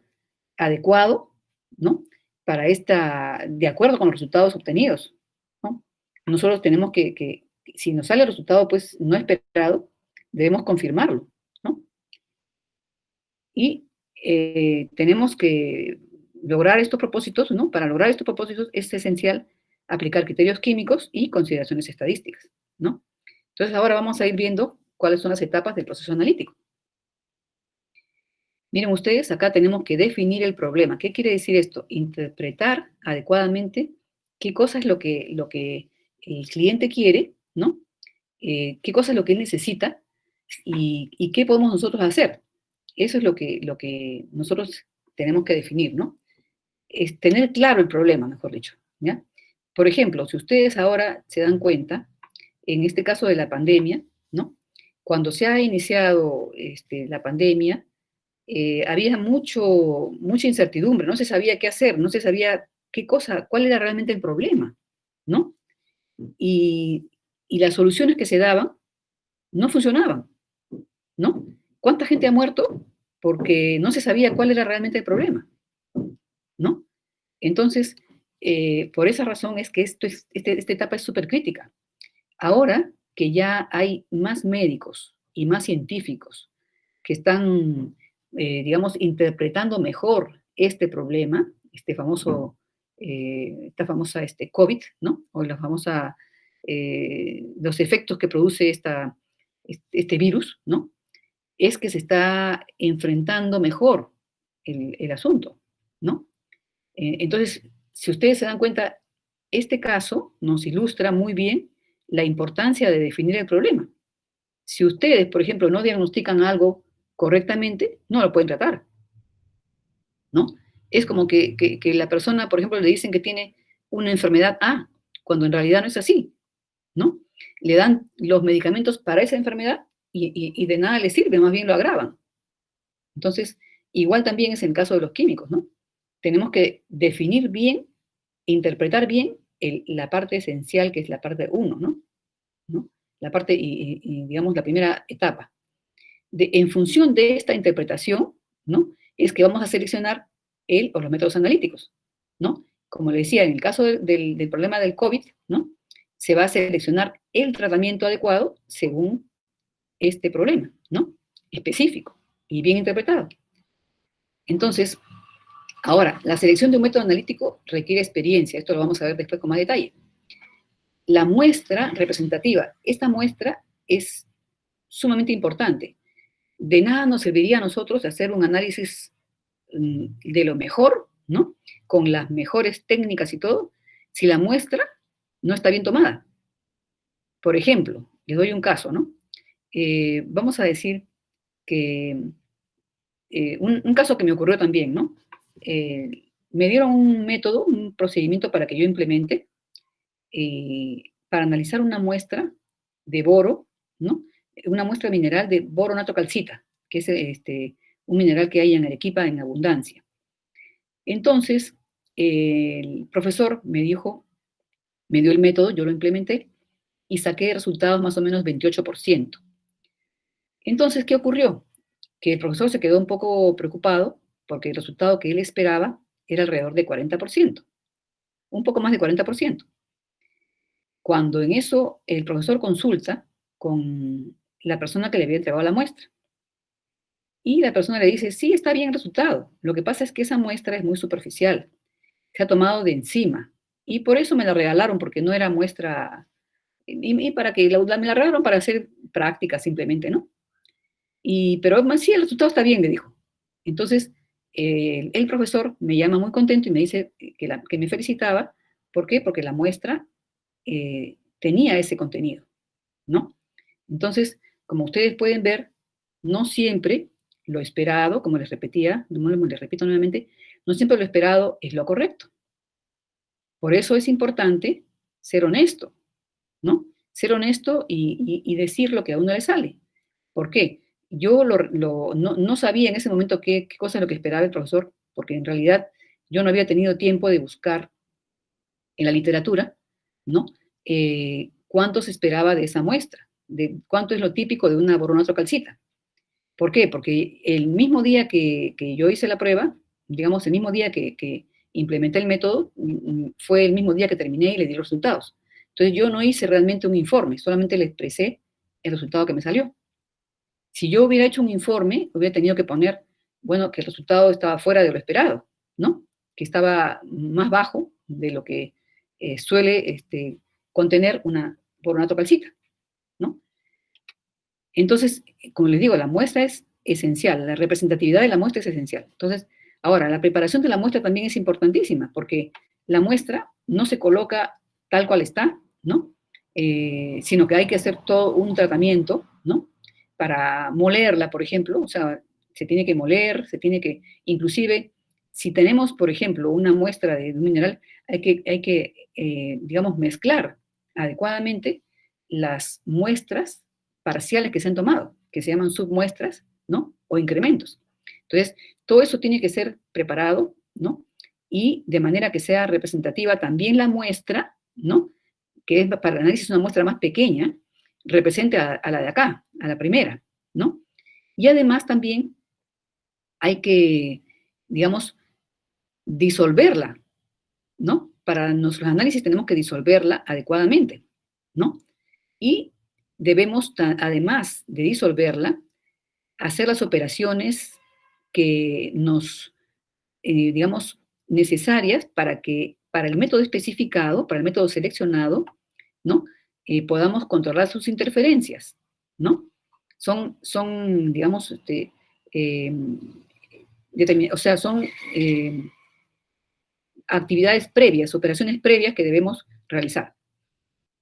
adecuado, ¿no? Para de acuerdo con los resultados obtenidos, ¿no? Nosotros tenemos si nos sale el resultado, pues, no esperado, debemos confirmarlo, ¿no? Y tenemos que lograr estos propósitos, ¿no? Para lograr estos propósitos es esencial aplicar criterios químicos y consideraciones estadísticas, ¿no? Entonces ahora vamos a ir viendo cuáles son las etapas del proceso analítico. Miren ustedes, acá tenemos que definir el problema. ¿Qué quiere decir esto? Interpretar adecuadamente qué cosa es lo que el cliente quiere, ¿no? Qué cosa es lo que él necesita y qué podemos nosotros hacer. Eso es lo que nosotros tenemos que definir, ¿no? Es tener claro el problema, mejor dicho, ¿ya? Por ejemplo, si ustedes ahora se dan cuenta, en este caso de la pandemia, ¿no? Cuando se ha iniciado la pandemia, había mucha incertidumbre, no se sabía qué hacer, no se sabía cuál era realmente el problema, ¿no? Y, y las soluciones que se daban no funcionaban, ¿no? ¿Cuánta gente ha muerto? Porque no se sabía cuál era realmente el problema, ¿no? Entonces, por esa razón es que esta etapa es súper crítica. Ahora que ya hay más médicos y más científicos que están, digamos, interpretando mejor este problema, esta famosa COVID, ¿no? O la famosa, los efectos que produce este virus, ¿no? Es que se está enfrentando mejor el asunto, ¿no? Entonces, si ustedes se dan cuenta, este caso nos ilustra muy bien la importancia de definir el problema. Si ustedes, por ejemplo, no diagnostican algo correctamente, no lo pueden tratar, ¿no? Es como que la persona, por ejemplo, le dicen que tiene una enfermedad A, cuando en realidad no es así, ¿no? Le dan los medicamentos para esa enfermedad y de nada le sirve, más bien lo agravan. Entonces, igual también es en el caso de los químicos, ¿no? Tenemos que definir bien, interpretar bien la parte esencial, que es la parte uno, ¿no? ¿No? La parte, digamos, la primera etapa. En función de esta interpretación, ¿no? Es que vamos a seleccionar el o los métodos analíticos, ¿no? Como le decía, en el caso del problema del COVID, ¿no? Se va a seleccionar el tratamiento adecuado según este problema, ¿no? Específico y bien interpretado. Entonces, ahora, la selección de un método analítico requiere experiencia, esto lo vamos a ver después con más detalle. La muestra representativa, esta muestra es sumamente importante. De nada nos serviría a nosotros hacer un análisis de lo mejor, ¿no? Con las mejores técnicas y todo, si la muestra no está bien tomada. Por ejemplo, les doy un caso, ¿no? Vamos a decir que un caso que me ocurrió también, ¿no? Me dieron un método, un procedimiento para que yo implemente para analizar una muestra de boro, ¿no? Una muestra mineral de boro natrocalcita, que es un mineral que hay en Arequipa en abundancia. Entonces, el profesor me dio el método, yo lo implementé y saqué resultados más o menos 28%. Entonces, ¿qué ocurrió? Que el profesor se quedó un poco preocupado porque el resultado que él esperaba era alrededor de 40%, un poco más de 40%. Cuando en eso el profesor consulta con la persona que le había entregado la muestra. Y la persona le dice, sí, está bien el resultado. Lo que pasa es que esa muestra es muy superficial. Se ha tomado de encima. Y por eso me la regalaron, porque no era muestra. Y para que me la regalaron para hacer práctica simplemente, ¿no? Pero más sí, el resultado está bien, le dijo. Entonces, el profesor me llama muy contento y me dice que me felicitaba. ¿Por qué? Porque la muestra tenía ese contenido, ¿no? Entonces, como ustedes pueden ver, no siempre lo esperado, como les repetía, les repito nuevamente, no siempre lo esperado es lo correcto. Por eso es importante ser honesto, ¿no? Ser honesto y decir lo que a uno le sale. ¿Por qué? Yo no sabía en ese momento qué cosa es lo que esperaba el profesor, porque en realidad yo no había tenido tiempo de buscar en la literatura, ¿no? Cuánto se esperaba de esa muestra, de cuánto es lo típico de una boronatrocalcita. ¿Por qué? Porque el mismo día que yo hice la prueba, digamos, el mismo día que implementé el método, fue el mismo día que terminé y le di los resultados. Entonces yo no hice realmente un informe, solamente le expresé el resultado que me salió. Si yo hubiera hecho un informe, hubiera tenido que poner, bueno, que el resultado estaba fuera de lo esperado, ¿no? Que estaba más bajo de lo que suele contener una boronato-calcita, ¿no? Entonces, como les digo, la muestra es esencial, la representatividad de la muestra es esencial. Entonces, ahora, la preparación de la muestra también es importantísima, porque la muestra no se coloca tal cual está, ¿no? Sino que hay que hacer todo un tratamiento, ¿no? Para molerla, por ejemplo, o sea, se tiene que moler, se tiene que, inclusive, si tenemos, por ejemplo, una muestra de un mineral, hay que digamos, mezclar adecuadamente las muestras parciales que se han tomado, que se llaman submuestras, ¿no? O incrementos. Entonces, todo eso tiene que ser preparado, ¿no? Y de manera que sea representativa también la muestra, ¿no? Que es para el análisis una muestra más pequeña, represente a la de acá, a la primera, ¿no? Y además también hay que, digamos, disolverla, ¿no? Para nuestros análisis tenemos que disolverla adecuadamente, ¿no? Y debemos, además de disolverla, hacer las operaciones que nos, digamos, necesarias para que para el método especificado, para el método seleccionado, ¿no? Podamos controlar sus interferencias, ¿no? Son digamos, eh, o sea, son actividades previas, operaciones previas que debemos realizar.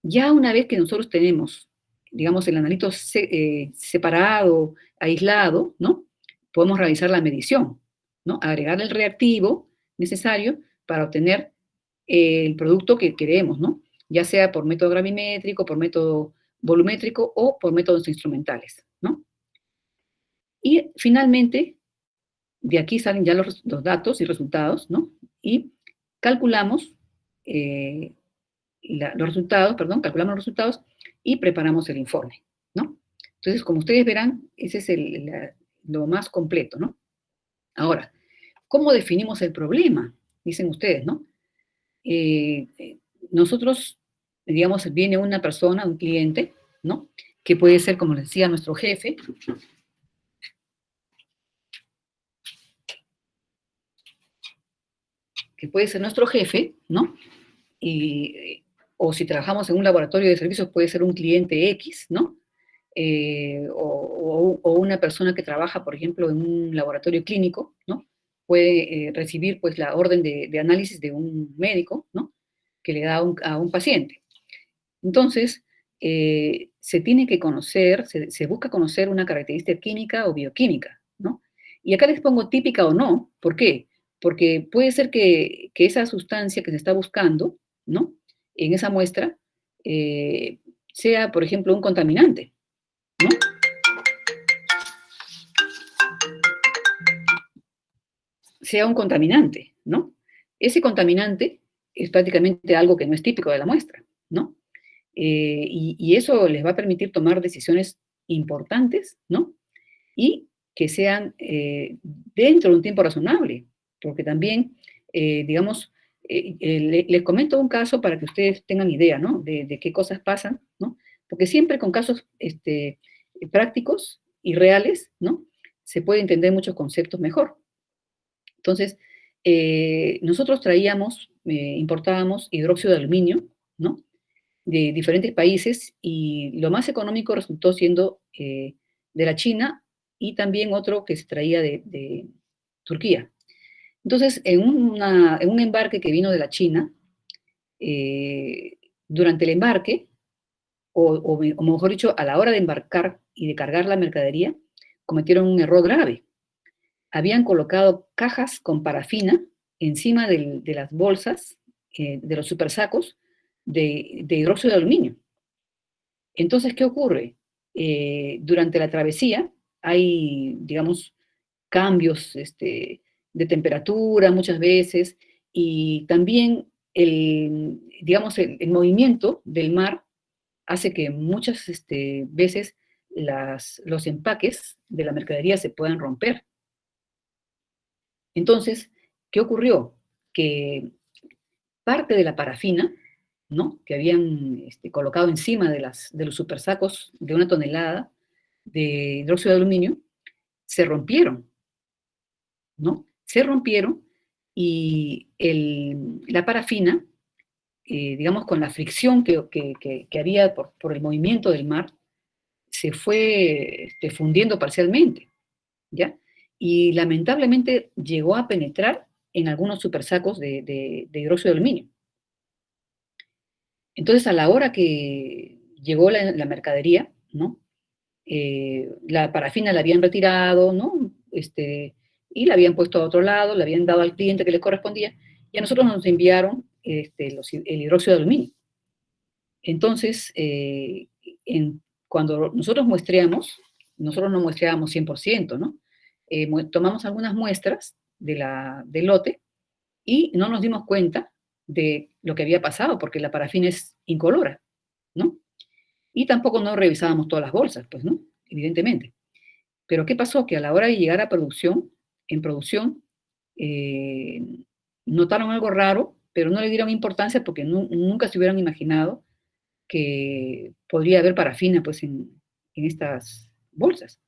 Ya una vez que nosotros tenemos, digamos, el analito separado, aislado, ¿no? Podemos realizar la medición, ¿no? Agregar el reactivo necesario para obtener el producto que queremos, ¿no? Ya sea por método gravimétrico, por método volumétrico o por métodos instrumentales, ¿no? Y finalmente, de aquí salen ya los datos y resultados, ¿no? Y calculamos los resultados, perdón, calculamos los resultados y preparamos el informe, ¿no? Entonces, como ustedes verán, ese es lo más completo, ¿no? Ahora, ¿cómo definimos el problema? Dicen ustedes, ¿no? Nosotros, digamos, viene una persona, un cliente, ¿no? Que puede ser, como les decía, nuestro jefe, que puede ser nuestro jefe, ¿no? O si trabajamos en un laboratorio de servicios, puede ser un cliente X, ¿no? O una persona que trabaja, por ejemplo, en un laboratorio clínico, ¿no? Puede recibir, pues, la orden de análisis de un médico, ¿no? Que le da a un paciente. Entonces, se tiene que conocer, se busca conocer una característica química o bioquímica, ¿no? Y acá les pongo típica o no, ¿por qué? Porque puede ser que esa sustancia que se está buscando, ¿no? En esa muestra, eh, sea, por ejemplo, un contaminante, ¿no? Sea un contaminante, ¿no? Ese contaminante es prácticamente algo que no es típico de la muestra, ¿no? Y eso les va a permitir tomar decisiones importantes, ¿no? Y que sean dentro de un tiempo razonable, porque también, digamos, les comento un caso para que ustedes tengan idea, ¿no? De qué cosas pasan, ¿no? Porque siempre con casos prácticos y reales, ¿no? Se puede entender muchos conceptos mejor. Entonces, nosotros importábamos hidróxido de aluminio, ¿no? De diferentes países y lo más económico resultó siendo de la China y también otro que se traía de Turquía. Entonces, en un embarque que vino de la China, durante el embarque, o mejor dicho, a la hora de embarcar y de cargar la mercadería, cometieron un error grave. Habían colocado cajas con parafina encima de las bolsas, de los supersacos de hidróxido de aluminio. Entonces, ¿qué ocurre? Durante la travesía, hay, digamos, cambios de temperatura muchas veces, y también digamos, el movimiento del mar hace que muchas veces los empaques de la mercadería se puedan romper. Entonces, ¿qué ocurrió? Que parte de la parafina, ¿no?, que habían colocado encima de los supersacos de 1 tonelada de hidróxido de aluminio, se rompieron, ¿no? Se rompieron, y la parafina, digamos, con la fricción que había por el movimiento del mar, se fue fundiendo parcialmente, ¿ya? Y lamentablemente llegó a penetrar en algunos supersacos de hidróxido de aluminio. Entonces, a la hora que llegó la mercadería, ¿no?, la parafina la habían retirado, ¿no?, y la habían puesto a otro lado, le habían dado al cliente que le correspondía, y a nosotros nos enviaron el hidróxido de aluminio. Entonces, cuando nosotros no muestreamos 100%, ¿no? Tomamos algunas muestras del lote, y no nos dimos cuenta de lo que había pasado, porque la parafina es incolora, ¿no? Y tampoco no revisábamos todas las bolsas, pues, ¿no? Evidentemente. Pero ¿qué pasó? Que a la hora de llegar a producción, en producción, eh, notaron algo raro, pero no le dieron importancia porque nunca se hubieran imaginado que podría haber parafina, pues, en estas bolsas.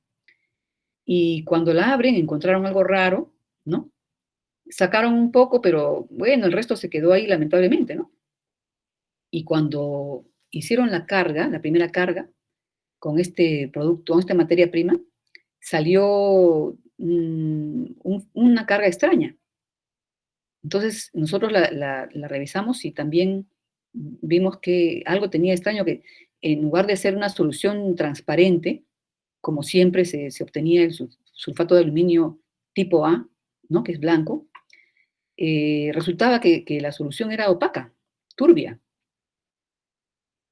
Y cuando la abren, encontraron algo raro, ¿no? Sacaron un poco, pero bueno, el resto se quedó ahí lamentablemente, ¿no? Y cuando hicieron la carga, la primera carga, con este producto, con esta materia prima, salió una carga extraña. Entonces, nosotros la revisamos y también vimos que algo tenía extraño, que en lugar de ser una solución transparente, como siempre se obtenía el sulfato de aluminio tipo A, ¿no?, que es blanco, resultaba que la solución era opaca, turbia.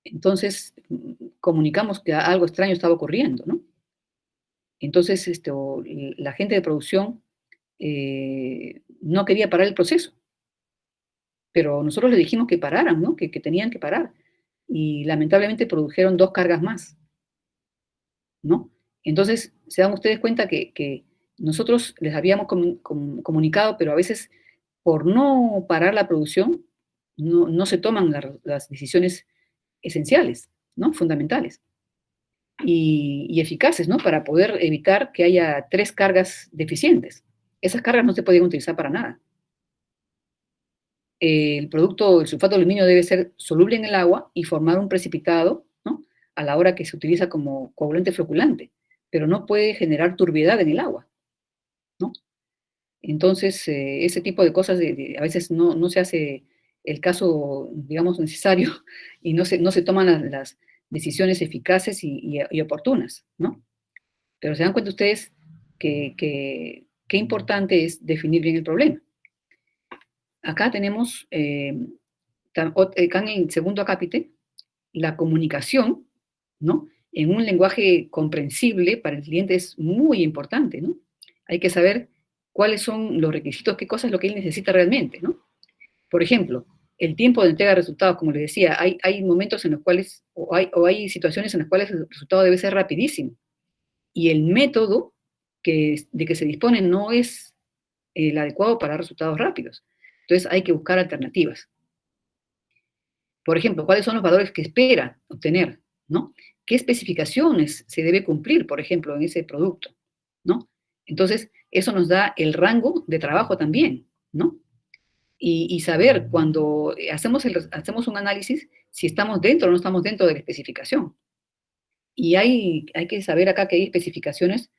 Entonces, comunicamos que algo extraño estaba ocurriendo, ¿no? Entonces, la gente de producción no quería parar el proceso, pero nosotros le dijimos que pararan, ¿no?, que tenían que parar. Y lamentablemente produjeron 2 cargas más, ¿no? Entonces, se dan ustedes cuenta que nosotros les habíamos comunicado, pero a veces, por no parar la producción, no se toman las decisiones esenciales, ¿no?, fundamentales y eficaces, ¿no?, para poder evitar que haya 3 cargas deficientes. Esas cargas no se podían utilizar para nada. El producto, el sulfato de aluminio, debe ser soluble en el agua y formar un precipitado, ¿no?, a la hora que se utiliza como coagulante floculante, pero no puede generar turbiedad en el agua, ¿no? Entonces, ese tipo de cosas a veces no se hace el caso, digamos, necesario, y no se toman las decisiones eficaces y oportunas, ¿no? Pero se dan cuenta ustedes qué importante es definir bien el problema. Acá tenemos, acá en el segundo acápite, la comunicación, ¿no?, en un lenguaje comprensible para el cliente es muy importante, ¿no? Hay que saber cuáles son los requisitos, qué cosa es lo que él necesita realmente, ¿no? Por ejemplo, el tiempo de entrega de resultados, como les decía, hay momentos en los cuales, o hay situaciones en las cuales el resultado debe ser rapidísimo, y el método de que se dispone no es el adecuado para resultados rápidos. Entonces hay que buscar alternativas. Por ejemplo, ¿cuáles son los valores que espera obtener? ¿No? ¿Qué especificaciones se debe cumplir, por ejemplo, en ese producto? ¿No? Entonces, eso nos da el rango de trabajo también, ¿no? Y saber cuando hacemos un análisis si estamos dentro o no estamos dentro de la especificación. Y hay que saber acá que hay especificaciones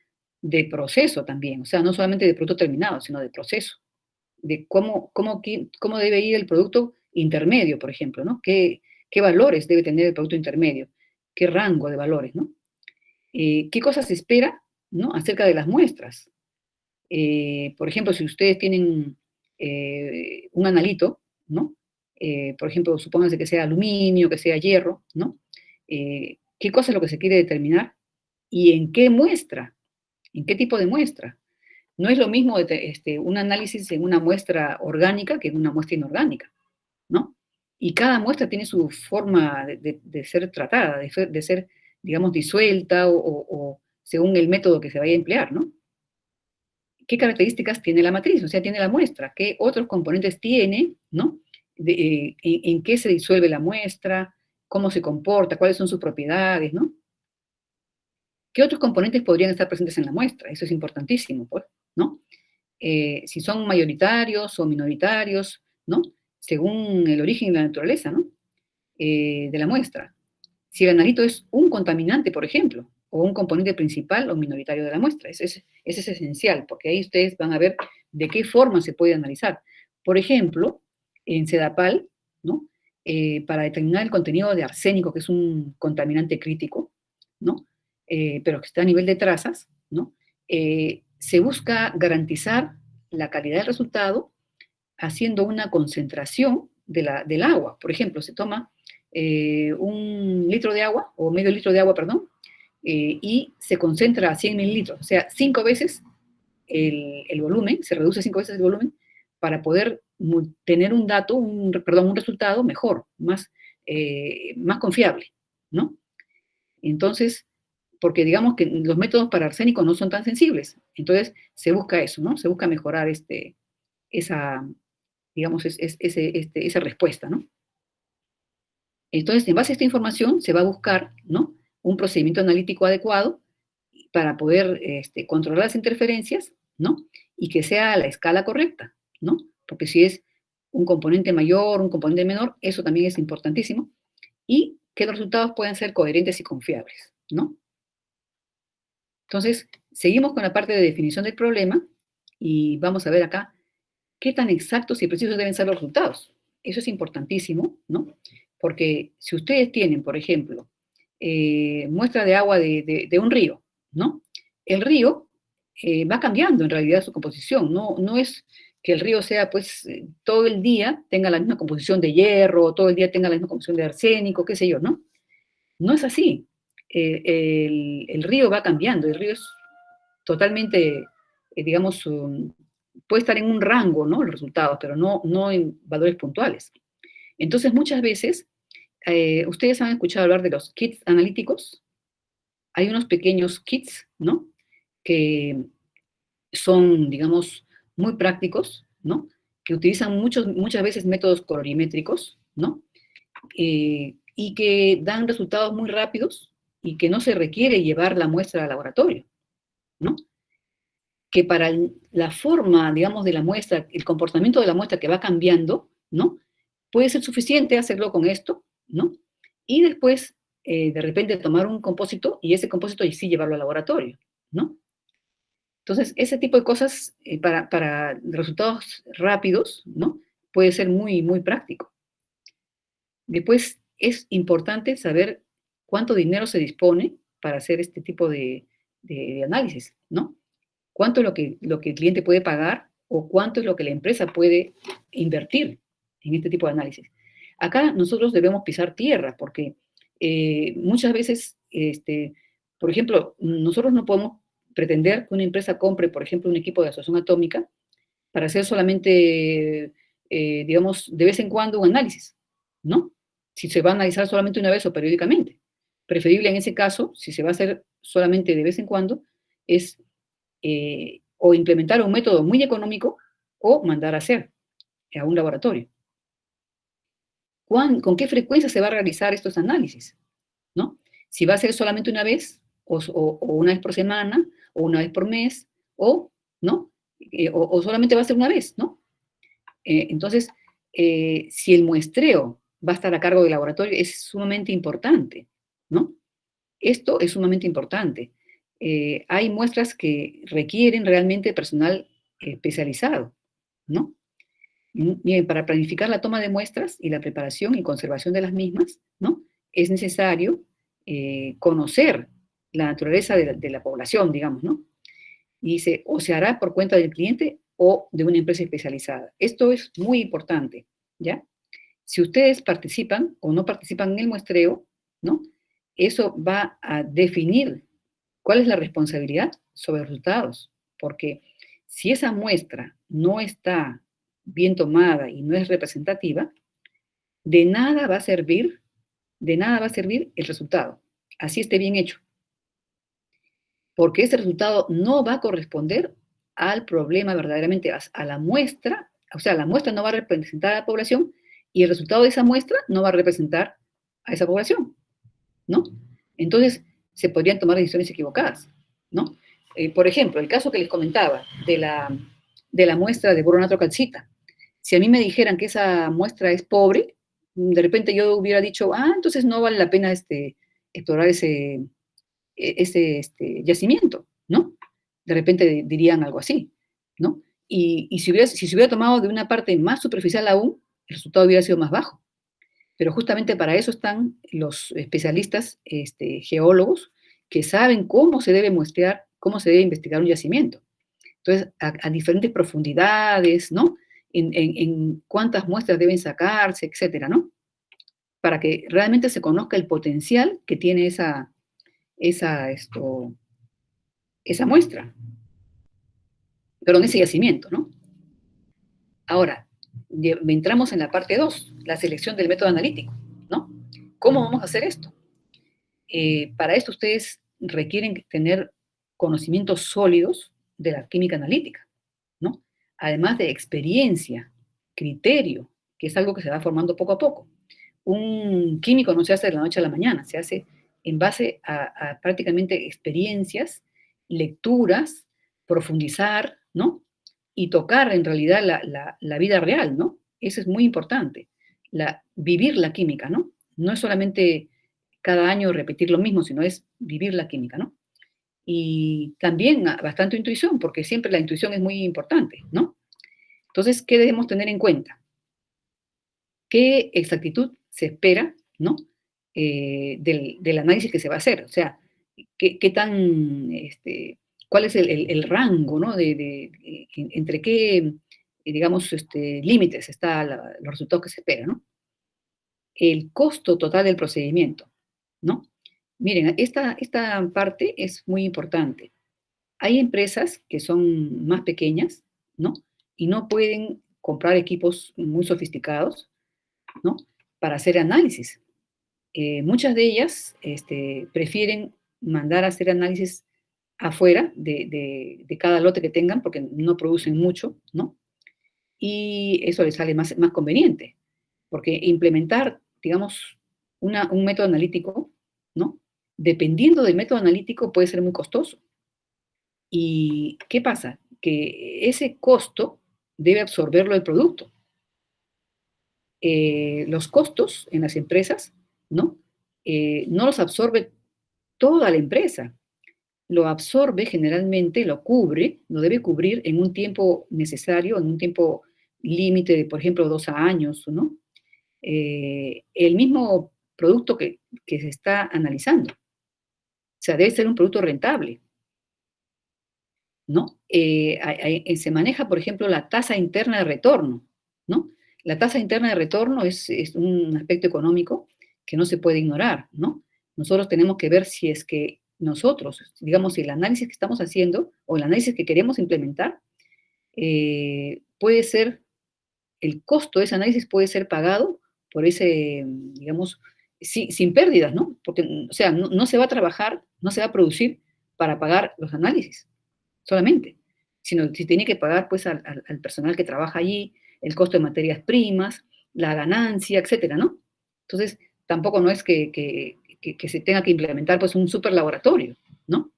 de proceso también, o sea, no solamente de producto terminado, sino de proceso, de cómo debe ir el producto intermedio, por ejemplo, ¿no? ¿Qué valores debe tener el producto intermedio? ¿Qué rango de valores, ¿no? ¿Qué cosas se espera, ¿no?, acerca de las muestras? Por ejemplo, si ustedes tienen un analito, ¿no? Por ejemplo, supónganse que sea aluminio, que sea hierro, ¿no? ¿Qué cosa es lo que se quiere determinar y en qué muestra? ¿En qué tipo de muestra? No es lo mismo un análisis en una muestra orgánica que en una muestra inorgánica, ¿no? Y cada muestra tiene su forma de ser tratada, de ser, digamos, disuelta o según el método que se vaya a emplear, ¿no? ¿Qué características tiene la matriz? O sea, tiene la muestra. ¿Qué otros componentes tiene, ¿no? En qué se disuelve la muestra, cómo se comporta, cuáles son sus propiedades, ¿no? ¿Qué otros componentes podrían estar presentes en la muestra? Eso es importantísimo, pues, ¿no? Si son mayoritarios o minoritarios, ¿no? Según el origen y la naturaleza, ¿no? De la muestra. Si el analito es un contaminante, por ejemplo, o un componente principal o minoritario de la muestra. Eso es esencial, porque ahí ustedes van a ver de qué forma se puede analizar. Por ejemplo, en Sedapal, ¿no? Para determinar el contenido de arsénico, que es un contaminante crítico, ¿no? Pero que está a nivel de trazas, ¿no? Se busca garantizar la calidad del resultado haciendo una concentración del agua. Por ejemplo, se toma 1 litro de agua, o medio litro de agua, perdón, y se concentra a 100 mililitros, o sea, 5 veces el volumen, se reduce 5 veces el volumen para poder tener un dato, un resultado mejor, más confiable, ¿no? Entonces, porque digamos que los métodos para arsénico no son tan sensibles, entonces se busca eso, ¿no? Se busca mejorar esa, digamos, esa respuesta, ¿no? Entonces, en base a esta información, se va a buscar, ¿no? Un procedimiento analítico adecuado para poder controlar las interferencias, ¿no? Y que sea a la escala correcta, ¿no? Porque si es un componente mayor, un componente menor, eso también es importantísimo. Y que los resultados puedan ser coherentes y confiables, ¿no? Entonces, seguimos con la parte de definición del problema y vamos a ver acá qué tan exactos y precisos deben ser los resultados. Eso es importantísimo, ¿no? Porque si ustedes tienen, por ejemplo, muestra de agua de un río, ¿no? El río va cambiando en realidad su composición, no es que el río sea, pues, todo el día tenga la misma composición de hierro, todo el día tenga la misma composición de arsénico, qué sé yo, ¿no? No es así. El río va cambiando, el río es totalmente, digamos, puede estar en un rango, ¿no? Los resultados, pero no en valores puntuales. Entonces, muchas veces, ustedes han escuchado hablar de los kits analíticos. Hay unos pequeños kits, ¿no? Que son, digamos, muy prácticos, ¿no? Que utilizan muchas veces métodos colorimétricos, ¿no? Y que dan resultados muy rápidos y que no se requiere llevar la muestra al laboratorio, ¿no? Que para la forma, digamos, de la muestra, el comportamiento de la muestra que va cambiando, ¿no? Puede ser suficiente hacerlo con esto, ¿no? Y después, de repente, tomar un compósito y ese compósito y sí llevarlo al laboratorio, ¿no? Entonces, ese tipo de cosas para resultados rápidos, ¿no? Puede ser muy, muy práctico. Después, es importante saber cuánto dinero se dispone para hacer este tipo de análisis, ¿no? Cuánto es lo que el cliente puede pagar o cuánto es lo que la empresa puede invertir en este tipo de análisis. Acá nosotros debemos pisar tierra porque muchas veces, por ejemplo, nosotros no podemos pretender que una empresa compre, por ejemplo, un equipo de asociación atómica para hacer solamente, digamos, de vez en cuando un análisis, ¿no? Si se va a analizar solamente una vez o periódicamente. Preferible en ese caso, si se va a hacer solamente de vez en cuando, es o implementar un método muy económico o mandar a hacer a un laboratorio. ¿Con qué frecuencia se va a realizar estos análisis? ¿No? Si va a ser solamente una vez, o una vez por semana, o una vez por mes, o, ¿no? O solamente va a ser una vez, ¿no? Entonces, si el muestreo va a estar a cargo del laboratorio, es sumamente importante, ¿no? Esto es sumamente importante. Hay muestras que requieren realmente personal especializado, ¿no? Bien, para planificar la toma de muestras y la preparación y conservación de las mismas, ¿no? Es necesario conocer la naturaleza de la población, digamos, ¿no? Y dice, o se hará por cuenta del cliente o de una empresa especializada. Esto es muy importante, ¿ya? Si ustedes participan o no participan en el muestreo, ¿no? Eso va a definir ¿Cuál es la responsabilidad? Sobre los resultados. Porque si esa muestra no está bien tomada y no es representativa, de nada va a servir, de nada va a servir el resultado, así esté bien hecho. Porque ese resultado no va a corresponder al problema verdaderamente, a la muestra, o sea, la muestra no va a representar a la población y el resultado de esa muestra no va a representar a esa población, ¿no? Entonces, se podrían tomar decisiones equivocadas, ¿no? Por ejemplo, el caso que les comentaba de la muestra de boronato calcita. Si a mí me dijeran que esa muestra es pobre, de repente yo hubiera dicho, entonces no vale la pena explorar ese yacimiento, ¿no? De repente dirían algo así, ¿no? Y si se hubiera tomado de una parte más superficial aún, el resultado hubiera sido más bajo. Pero justamente para eso están los especialistas geólogos que saben cómo se debe muestrear, cómo se debe investigar un yacimiento. Entonces, a diferentes profundidades, ¿no? En cuántas muestras deben sacarse, etcétera, ¿no? Para que realmente se conozca el potencial que tiene esa muestra, perdón, ese yacimiento, ¿no? Ahora, entramos en la parte 2, la selección del método analítico, ¿no? ¿Cómo vamos a hacer esto? Para esto ustedes requieren tener conocimientos sólidos de la química analítica, ¿no? Además de experiencia, criterio, que es algo que se va formando poco a poco. Un químico no se hace de la noche a la mañana, se hace en base a prácticamente experiencias, lecturas, profundizar, ¿no? Y tocar en realidad la vida real, ¿no? Eso es muy importante, vivir la química, ¿no? No es solamente cada año repetir lo mismo, sino es vivir la química, ¿no? Y también bastante intuición, porque siempre la intuición es muy importante, ¿no? Entonces, ¿qué debemos tener en cuenta? ¿Qué exactitud se espera, ¿no? Del análisis que se va a hacer, o sea, qué tan, cuál es el rango, ¿no? Entre qué, digamos, límites están los resultados que se esperan, ¿no? El costo total del procedimiento, ¿no? Miren, esta parte es muy importante. Hay empresas que son más pequeñas, ¿no? Y no pueden comprar equipos muy sofisticados, ¿no? Para hacer análisis. Muchas de ellas prefieren mandar a hacer análisis afuera de cada lote que tengan porque no producen mucho, ¿no? Y eso les sale más conveniente, porque implementar, digamos, un método analítico, ¿no? Dependiendo del método analítico puede ser muy costoso. ¿Y qué pasa? Que ese costo debe absorberlo el producto. Los costos en las empresas, ¿no? No los absorbe toda la empresa, lo absorbe generalmente, lo cubre, lo debe cubrir en un tiempo necesario, en un tiempo límite de, por ejemplo, 2 años, ¿no? El mismo producto que se está analizando. O sea, debe ser un producto rentable, ¿no? Se maneja, por ejemplo, la tasa interna de retorno, ¿no? La tasa interna de retorno es un aspecto económico que no se puede ignorar, ¿no? Nosotros tenemos que ver si es que nosotros, digamos, si el análisis que estamos haciendo o el análisis que queremos implementar, puede ser, el costo de ese análisis puede ser pagado por ese, digamos, sin pérdidas, ¿no? Porque, o sea, no se va a trabajar, no se va a producir para pagar los análisis solamente, sino si tiene que pagar pues al personal que trabaja allí, el costo de materias primas, la ganancia, etcétera, ¿no? Entonces, tampoco no es que se tenga que implementar pues un super laboratorio, ¿no?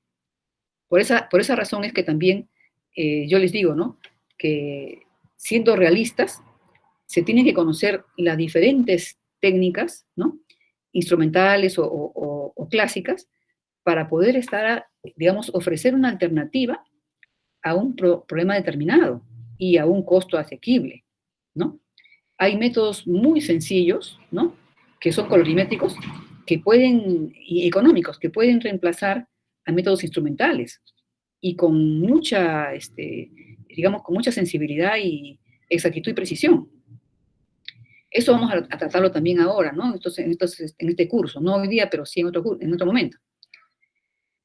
Por esa razón es que también yo les digo, ¿no? Que siendo realistas, se tienen que conocer las diferentes técnicas, ¿no? Instrumentales o clásicas, para poder digamos, ofrecer una alternativa a un problema determinado y a un costo asequible, ¿no? Hay métodos muy sencillos, ¿no? Que son colorimétricos, y económicos, que pueden reemplazar a métodos instrumentales y con mucha, digamos, con mucha sensibilidad y exactitud y precisión. Eso vamos a tratarlo también ahora, ¿no? En este curso, no hoy día, pero sí en otro momento.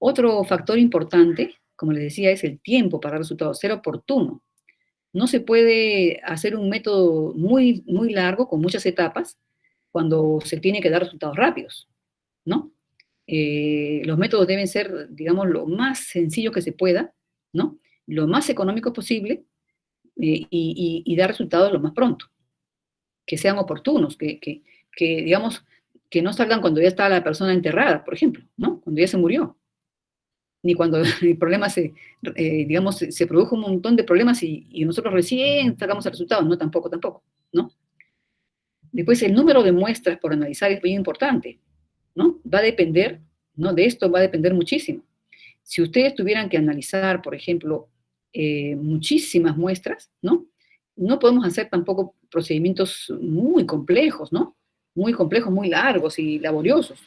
Otro factor importante, como les decía, es el tiempo para resultados, ser oportuno. No se puede hacer un método muy, muy largo, con muchas etapas, cuando se tiene que dar resultados rápidos, ¿no? Los métodos deben ser, digamos, lo más sencillo que se pueda, ¿no? Lo más económico posible, y dar resultados lo más pronto, que sean oportunos, digamos, que no salgan cuando ya está la persona enterrada, por ejemplo, ¿no? Cuando ya se murió, ni cuando el problema digamos, se produjo un montón de problemas y nosotros recién sacamos el resultado, no, tampoco, ¿no? Después, el número de muestras por analizar es bien importante, ¿no? Va a depender, ¿no? De esto va a depender muchísimo. Si ustedes tuvieran que analizar, por ejemplo, muchísimas muestras, ¿no? No podemos hacer tampoco procedimientos muy complejos, ¿no? Muy complejos, muy largos y laboriosos,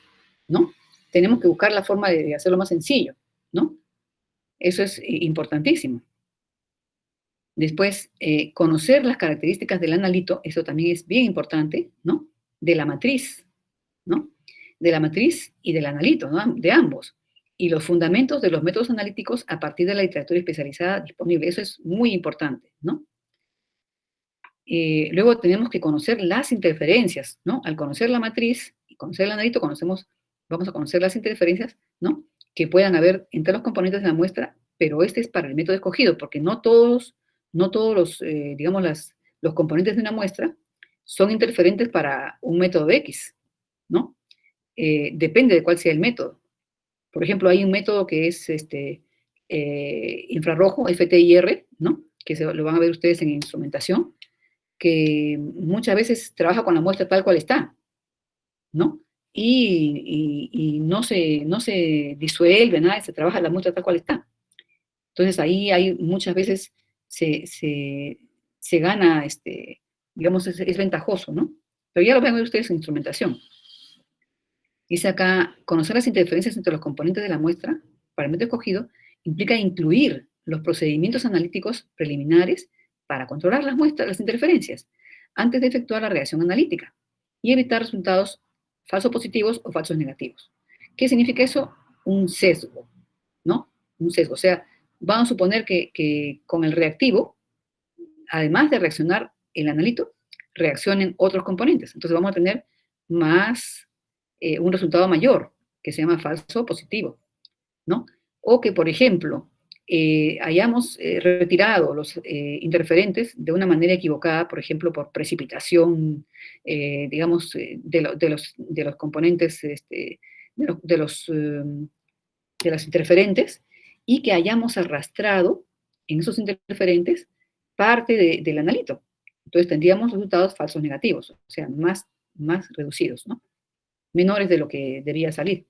¿no? Tenemos que buscar la forma de hacerlo más sencillo, ¿no? Eso es importantísimo. Después, conocer las características del analito, eso también es bien importante, ¿no? De la matriz, ¿no? De la matriz y del analito, ¿no? De ambos. Y los fundamentos de los métodos analíticos a partir de la literatura especializada disponible. Eso es muy importante, ¿no? Luego tenemos que conocer las interferencias, ¿no? Al conocer la matriz y conocer el analito, vamos a conocer las interferencias, ¿no? Que puedan haber entre los componentes de la muestra, pero este es para el método escogido, porque no todos los, digamos, los componentes de una muestra son interferentes para un método X, ¿no? Depende de cuál sea el método. Por ejemplo, hay un método que es infrarrojo, FTIR, ¿no? Que lo van a ver ustedes en instrumentación, que muchas veces trabaja con la muestra tal cual está, ¿no? Y no se disuelve, nada, se trabaja la muestra tal cual está. Entonces ahí hay muchas veces se gana, digamos, es ventajoso, ¿no? Pero ya lo van a ver ustedes en instrumentación. Dice acá, conocer las interferencias entre los componentes de la muestra para el método escogido implica incluir los procedimientos analíticos preliminares para controlar las muestras, las interferencias, antes de efectuar la reacción analítica y evitar resultados falsos positivos o falsos negativos. ¿Qué significa eso? Un sesgo, ¿no? Un sesgo. O sea, vamos a suponer que con el reactivo, además de reaccionar el analito, reaccionen otros componentes. Entonces vamos a tener un resultado mayor, que se llama falso positivo, ¿no? O que, por ejemplo, hayamos retirado los interferentes de una manera equivocada, por ejemplo, por precipitación, digamos, de los componentes, de las interferentes, y que hayamos arrastrado en esos interferentes parte del analito. Entonces tendríamos resultados falsos negativos, o sea, más reducidos, ¿no? Menores de lo que debía salir.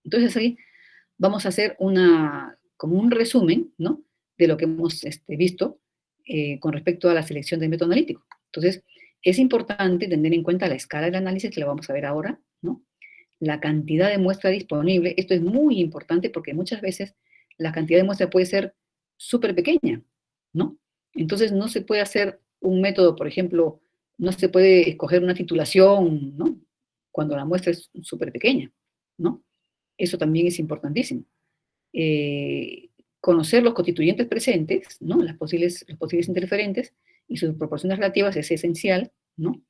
Entonces ahí vamos a hacer como un resumen, ¿no? De lo que hemos visto con respecto a la selección del método analítico. Entonces, es importante tener en cuenta la escala del análisis, que la vamos a ver ahora, ¿no? La cantidad de muestra disponible. Esto es muy importante porque muchas veces la cantidad de muestra puede ser súper pequeña, ¿no? Entonces, no se puede hacer un método, por ejemplo, no se puede escoger una titulación, ¿no? Cuando la muestra es súper pequeña, ¿no? Eso también es importantísimo. Conocer los constituyentes presentes, ¿no? Los posibles interferentes y sus proporciones relativas es esencial, ¿no?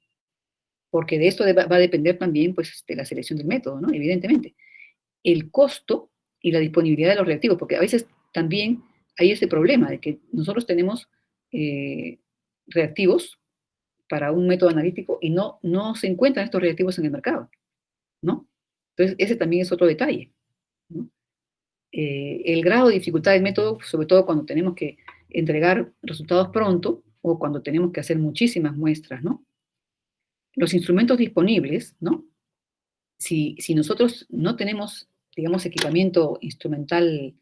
Porque de esto va a depender también, pues, de la selección del método, ¿no? Evidentemente. El costo y la disponibilidad de los reactivos, porque a veces también hay este problema de que nosotros tenemos reactivos para un método analítico y no se encuentran estos reactivos en el mercado, ¿no? Entonces, ese también es otro detalle, ¿no? El grado de dificultad del método, sobre todo cuando tenemos que entregar resultados pronto o cuando tenemos que hacer muchísimas muestras, ¿no? Los instrumentos disponibles, ¿no? Si nosotros no tenemos, digamos, equipamiento instrumental,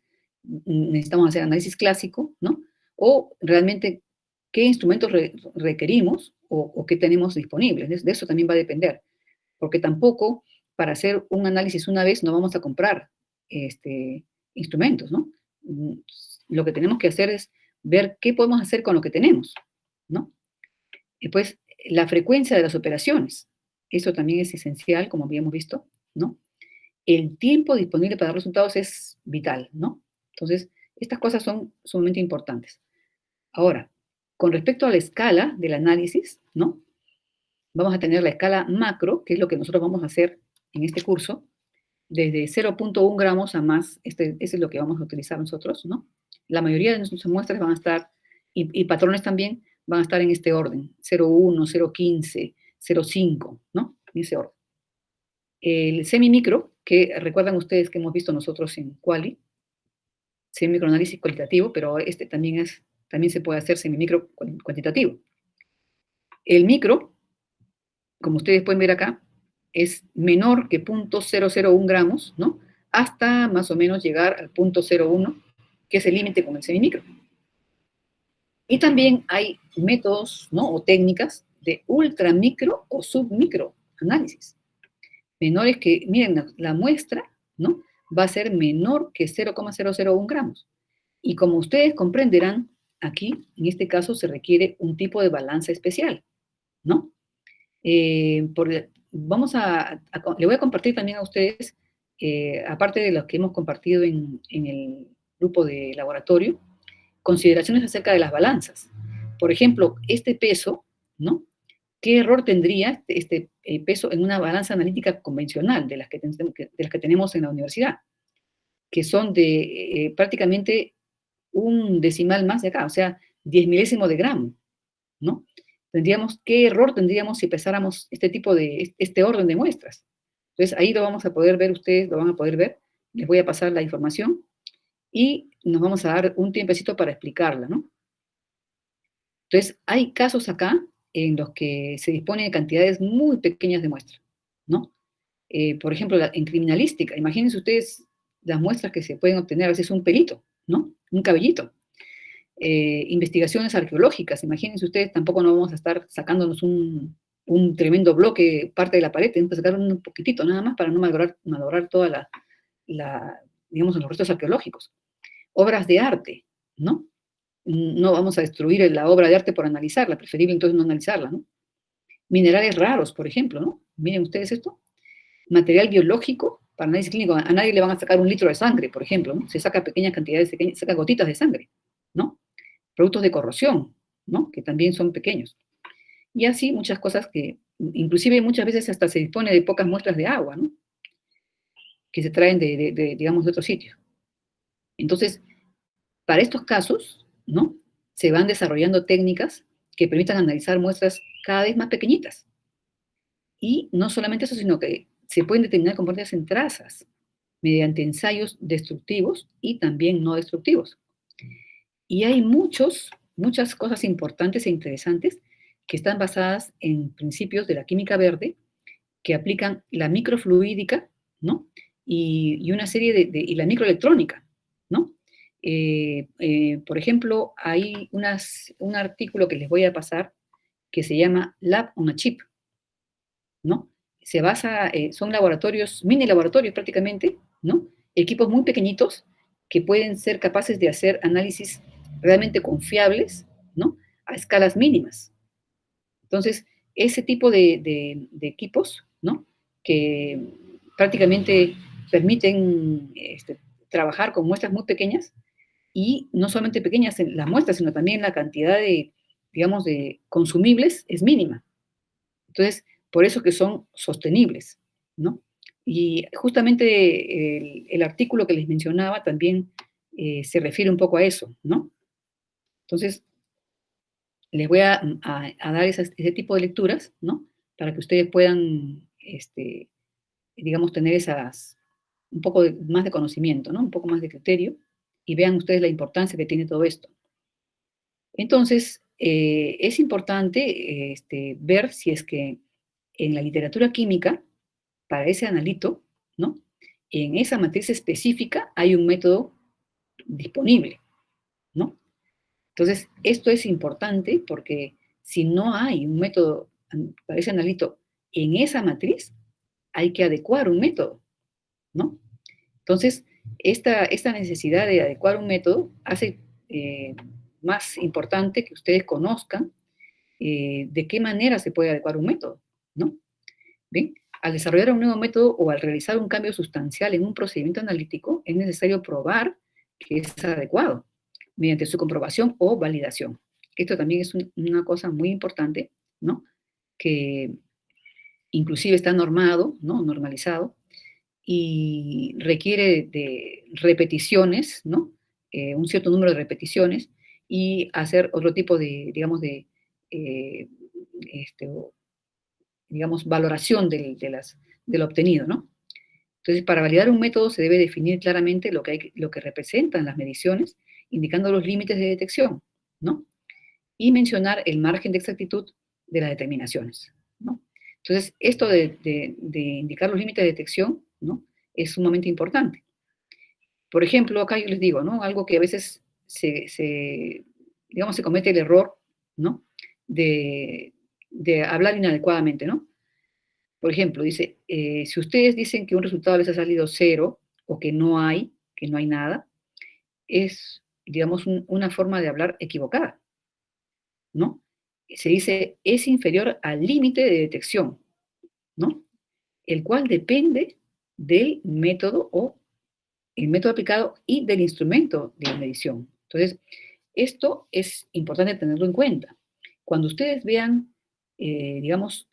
necesitamos hacer análisis clásico, ¿no? O realmente qué instrumentos requerimos o qué tenemos disponibles. De eso también va a depender, porque tampoco para hacer un análisis una vez no vamos a comprar instrumentos, ¿no? Lo que tenemos que hacer es ver qué podemos hacer con lo que tenemos, ¿no? Después, la frecuencia de las operaciones. Eso también es esencial, como habíamos visto, ¿no? el tiempo disponible para dar resultados es vital, ¿no? Entonces, estas cosas son sumamente importantes. Ahora, con respecto a la escala del análisis, ¿no? Vamos a tener la escala macro, que es lo que nosotros vamos a hacer en este curso, desde 0,1 gramos a más, ese es lo que vamos a utilizar nosotros, ¿no? La mayoría de nuestras muestras van a estar, y patrones también, van a estar en este orden, 0,1, 0,15, 0,5, ¿no? En ese orden. El semimicro, que recuerdan ustedes que hemos visto nosotros en Quali, semimicroanálisis cualitativo, pero este también se puede hacer semimicro cuantitativo. El micro, como ustedes pueden ver acá, es menor que 0,001 gramos, ¿no? Hasta más o menos llegar al 0,01, que es el límite con el semimicro. Y también hay métodos, ¿no? O técnicas de ultramicro o submicro análisis. Menores que, miren, la muestra, ¿no? Va a ser menor que 0,001 gramos. Y como ustedes comprenderán, aquí, en este caso, se requiere un tipo de balanza especial, ¿no? Le voy a compartir también a ustedes, aparte de los que hemos compartido en el grupo de laboratorio, consideraciones acerca de las balanzas. Por ejemplo, este peso, ¿no? ¿Qué error tendría este peso en una balanza analítica convencional de las que tenemos en la universidad? Que son de prácticamente un decimal más de acá, o sea, 10 milésimo de gramo, ¿no? ¿Qué error tendríamos si pesáramos este orden de muestras? Entonces, ahí lo vamos a poder ver, ustedes lo van a poder ver. Les voy a pasar la información y nos vamos a dar un tiempecito para explicarla, ¿no? Entonces, hay casos acá en los que se dispone de cantidades muy pequeñas de muestras, ¿no? Por ejemplo, en criminalística, imagínense ustedes las muestras que se pueden obtener, a veces un pelito, ¿no? Un cabellito. Investigaciones arqueológicas, imagínense ustedes, tampoco no vamos a estar sacándonos un tremendo bloque, parte de la pared, tenemos que sacar un poquitito nada más para no malograr toda digamos, los restos arqueológicos. Obras de arte, ¿no? No vamos a destruir la obra de arte por analizarla, preferible entonces no analizarla, ¿no? Minerales raros, por ejemplo, ¿no? Miren ustedes esto. Material biológico, para análisis clínico, a nadie le van a sacar un litro de sangre, por ejemplo, ¿no? Se saca pequeñas cantidades, se saca gotitas de sangre, ¿no? Productos de corrosión, ¿no? Que también son pequeños. Y así muchas cosas que, inclusive muchas veces hasta se dispone de pocas muestras de agua, ¿no? Que se traen digamos, de otros sitios. Entonces, para estos casos, ¿no? Se van desarrollando técnicas que permitan analizar muestras cada vez más pequeñitas. Y no solamente eso, sino que se pueden determinar componentes en trazas mediante ensayos destructivos y también no destructivos. Y hay muchas cosas importantes e interesantes que están basadas en principios de la química verde que aplican la microfluídica, ¿no? Y una serie y la microelectrónica, ¿no? Por ejemplo, hay un artículo que les voy a pasar que se llama Lab on a Chip, ¿no? Son laboratorios, mini laboratorios prácticamente, ¿no? Equipos muy pequeñitos que pueden ser capaces de hacer análisis realmente confiables, ¿no? A escalas mínimas. Entonces, ese tipo de equipos, ¿no? Que prácticamente permiten trabajar con muestras muy pequeñas y no solamente pequeñas en las muestras, sino también la cantidad digamos, de consumibles es mínima. Entonces, por eso que son sostenibles, ¿no? Y justamente el artículo que les mencionaba también se refiere un poco a eso, ¿no? Entonces, les voy a dar ese tipo de lecturas, ¿no? Para que ustedes puedan, digamos, tener un poco más de conocimiento, ¿no? Un poco más de criterio y vean ustedes la importancia que tiene todo esto. Entonces, es importante ver si es que en la literatura química, para ese analito, ¿no? En esa matriz específica hay un método disponible, ¿no? Entonces, esto es importante porque si no hay un método para ese analito en esa matriz, hay que adecuar un método, ¿no? Entonces, esta necesidad de adecuar un método hace más importante que ustedes conozcan de qué manera se puede adecuar un método, ¿no? ¿Bien? Al desarrollar un nuevo método o al realizar un cambio sustancial en un procedimiento analítico, es necesario probar que es adecuado mediante su comprobación o validación. Esto también es una cosa muy importante, ¿no? Que inclusive está normado, ¿no? Normalizado, y requiere de repeticiones, ¿no? Un cierto número de repeticiones y hacer otro tipo de, digamos, eh, este, digamos, valoración de lo obtenido, ¿no? Entonces, para validar un método se debe definir claramente lo que representan las mediciones, indicando los límites de detección, ¿no? Y mencionar el margen de exactitud de las determinaciones, ¿no? Entonces, esto de indicar los límites de detección, ¿no? Es sumamente importante. Por ejemplo, acá yo les digo, ¿no? Algo que a veces digamos, se comete el error, ¿no? De hablar inadecuadamente, ¿no? Por ejemplo, dice, si ustedes dicen que un resultado les ha salido cero o que no hay nada, es, digamos, una forma de hablar equivocada, ¿no? Se dice, es inferior al límite de detección, ¿no? El cual depende del método o el método aplicado y del instrumento de medición. Entonces, esto es importante tenerlo en cuenta. Cuando ustedes vean, digamos,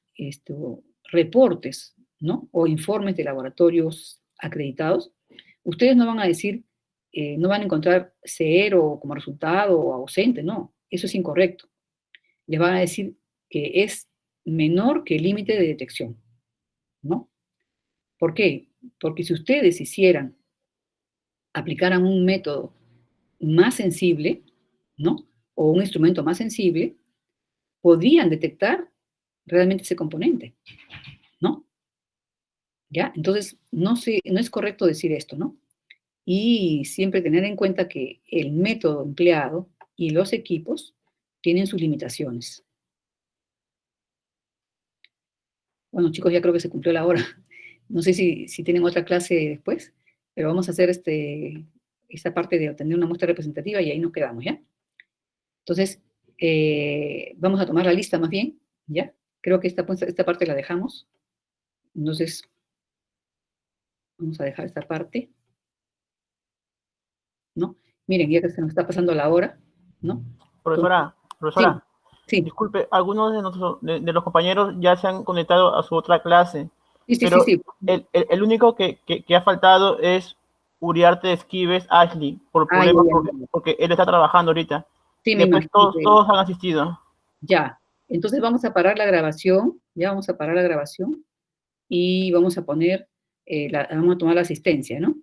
reportes, ¿no? O informes de laboratorios acreditados, ustedes no van a decir, no van a encontrar cero como resultado o ausente, no, eso es incorrecto. Les van a decir que es menor que el límite de detección, ¿no? ¿Por qué? Porque si ustedes aplicaran un método más sensible, ¿no? O un instrumento más sensible, podrían detectar realmente ese componente, ¿no? ¿Ya? Entonces, no es correcto decir esto, ¿no? Y siempre tener en cuenta que el método empleado y los equipos tienen sus limitaciones. Bueno, chicos, ya creo que se cumplió la hora. No sé si tienen otra clase después, pero vamos a hacer esta parte de obtener una muestra representativa y ahí nos quedamos, ¿ya? Entonces, vamos a tomar la lista más bien, ¿ya? Creo que esta parte la dejamos. Entonces, vamos a dejar esta parte, ¿no? Miren, ya que se nos está pasando la hora, ¿no? Entonces, Profesora, sí, profesora, sí, disculpe, algunos de los compañeros ya se han conectado a su otra clase, pero sí. el único que ha faltado es Uriarte Esquives Ashley, por Ay, problemas, ay, ay. porque él está trabajando ahorita. Sí, me Después imagino que todos han asistido. ya. Entonces vamos a parar la grabación, ya vamos a parar la grabación y vamos a poner, vamos a tomar la asistencia, ¿no?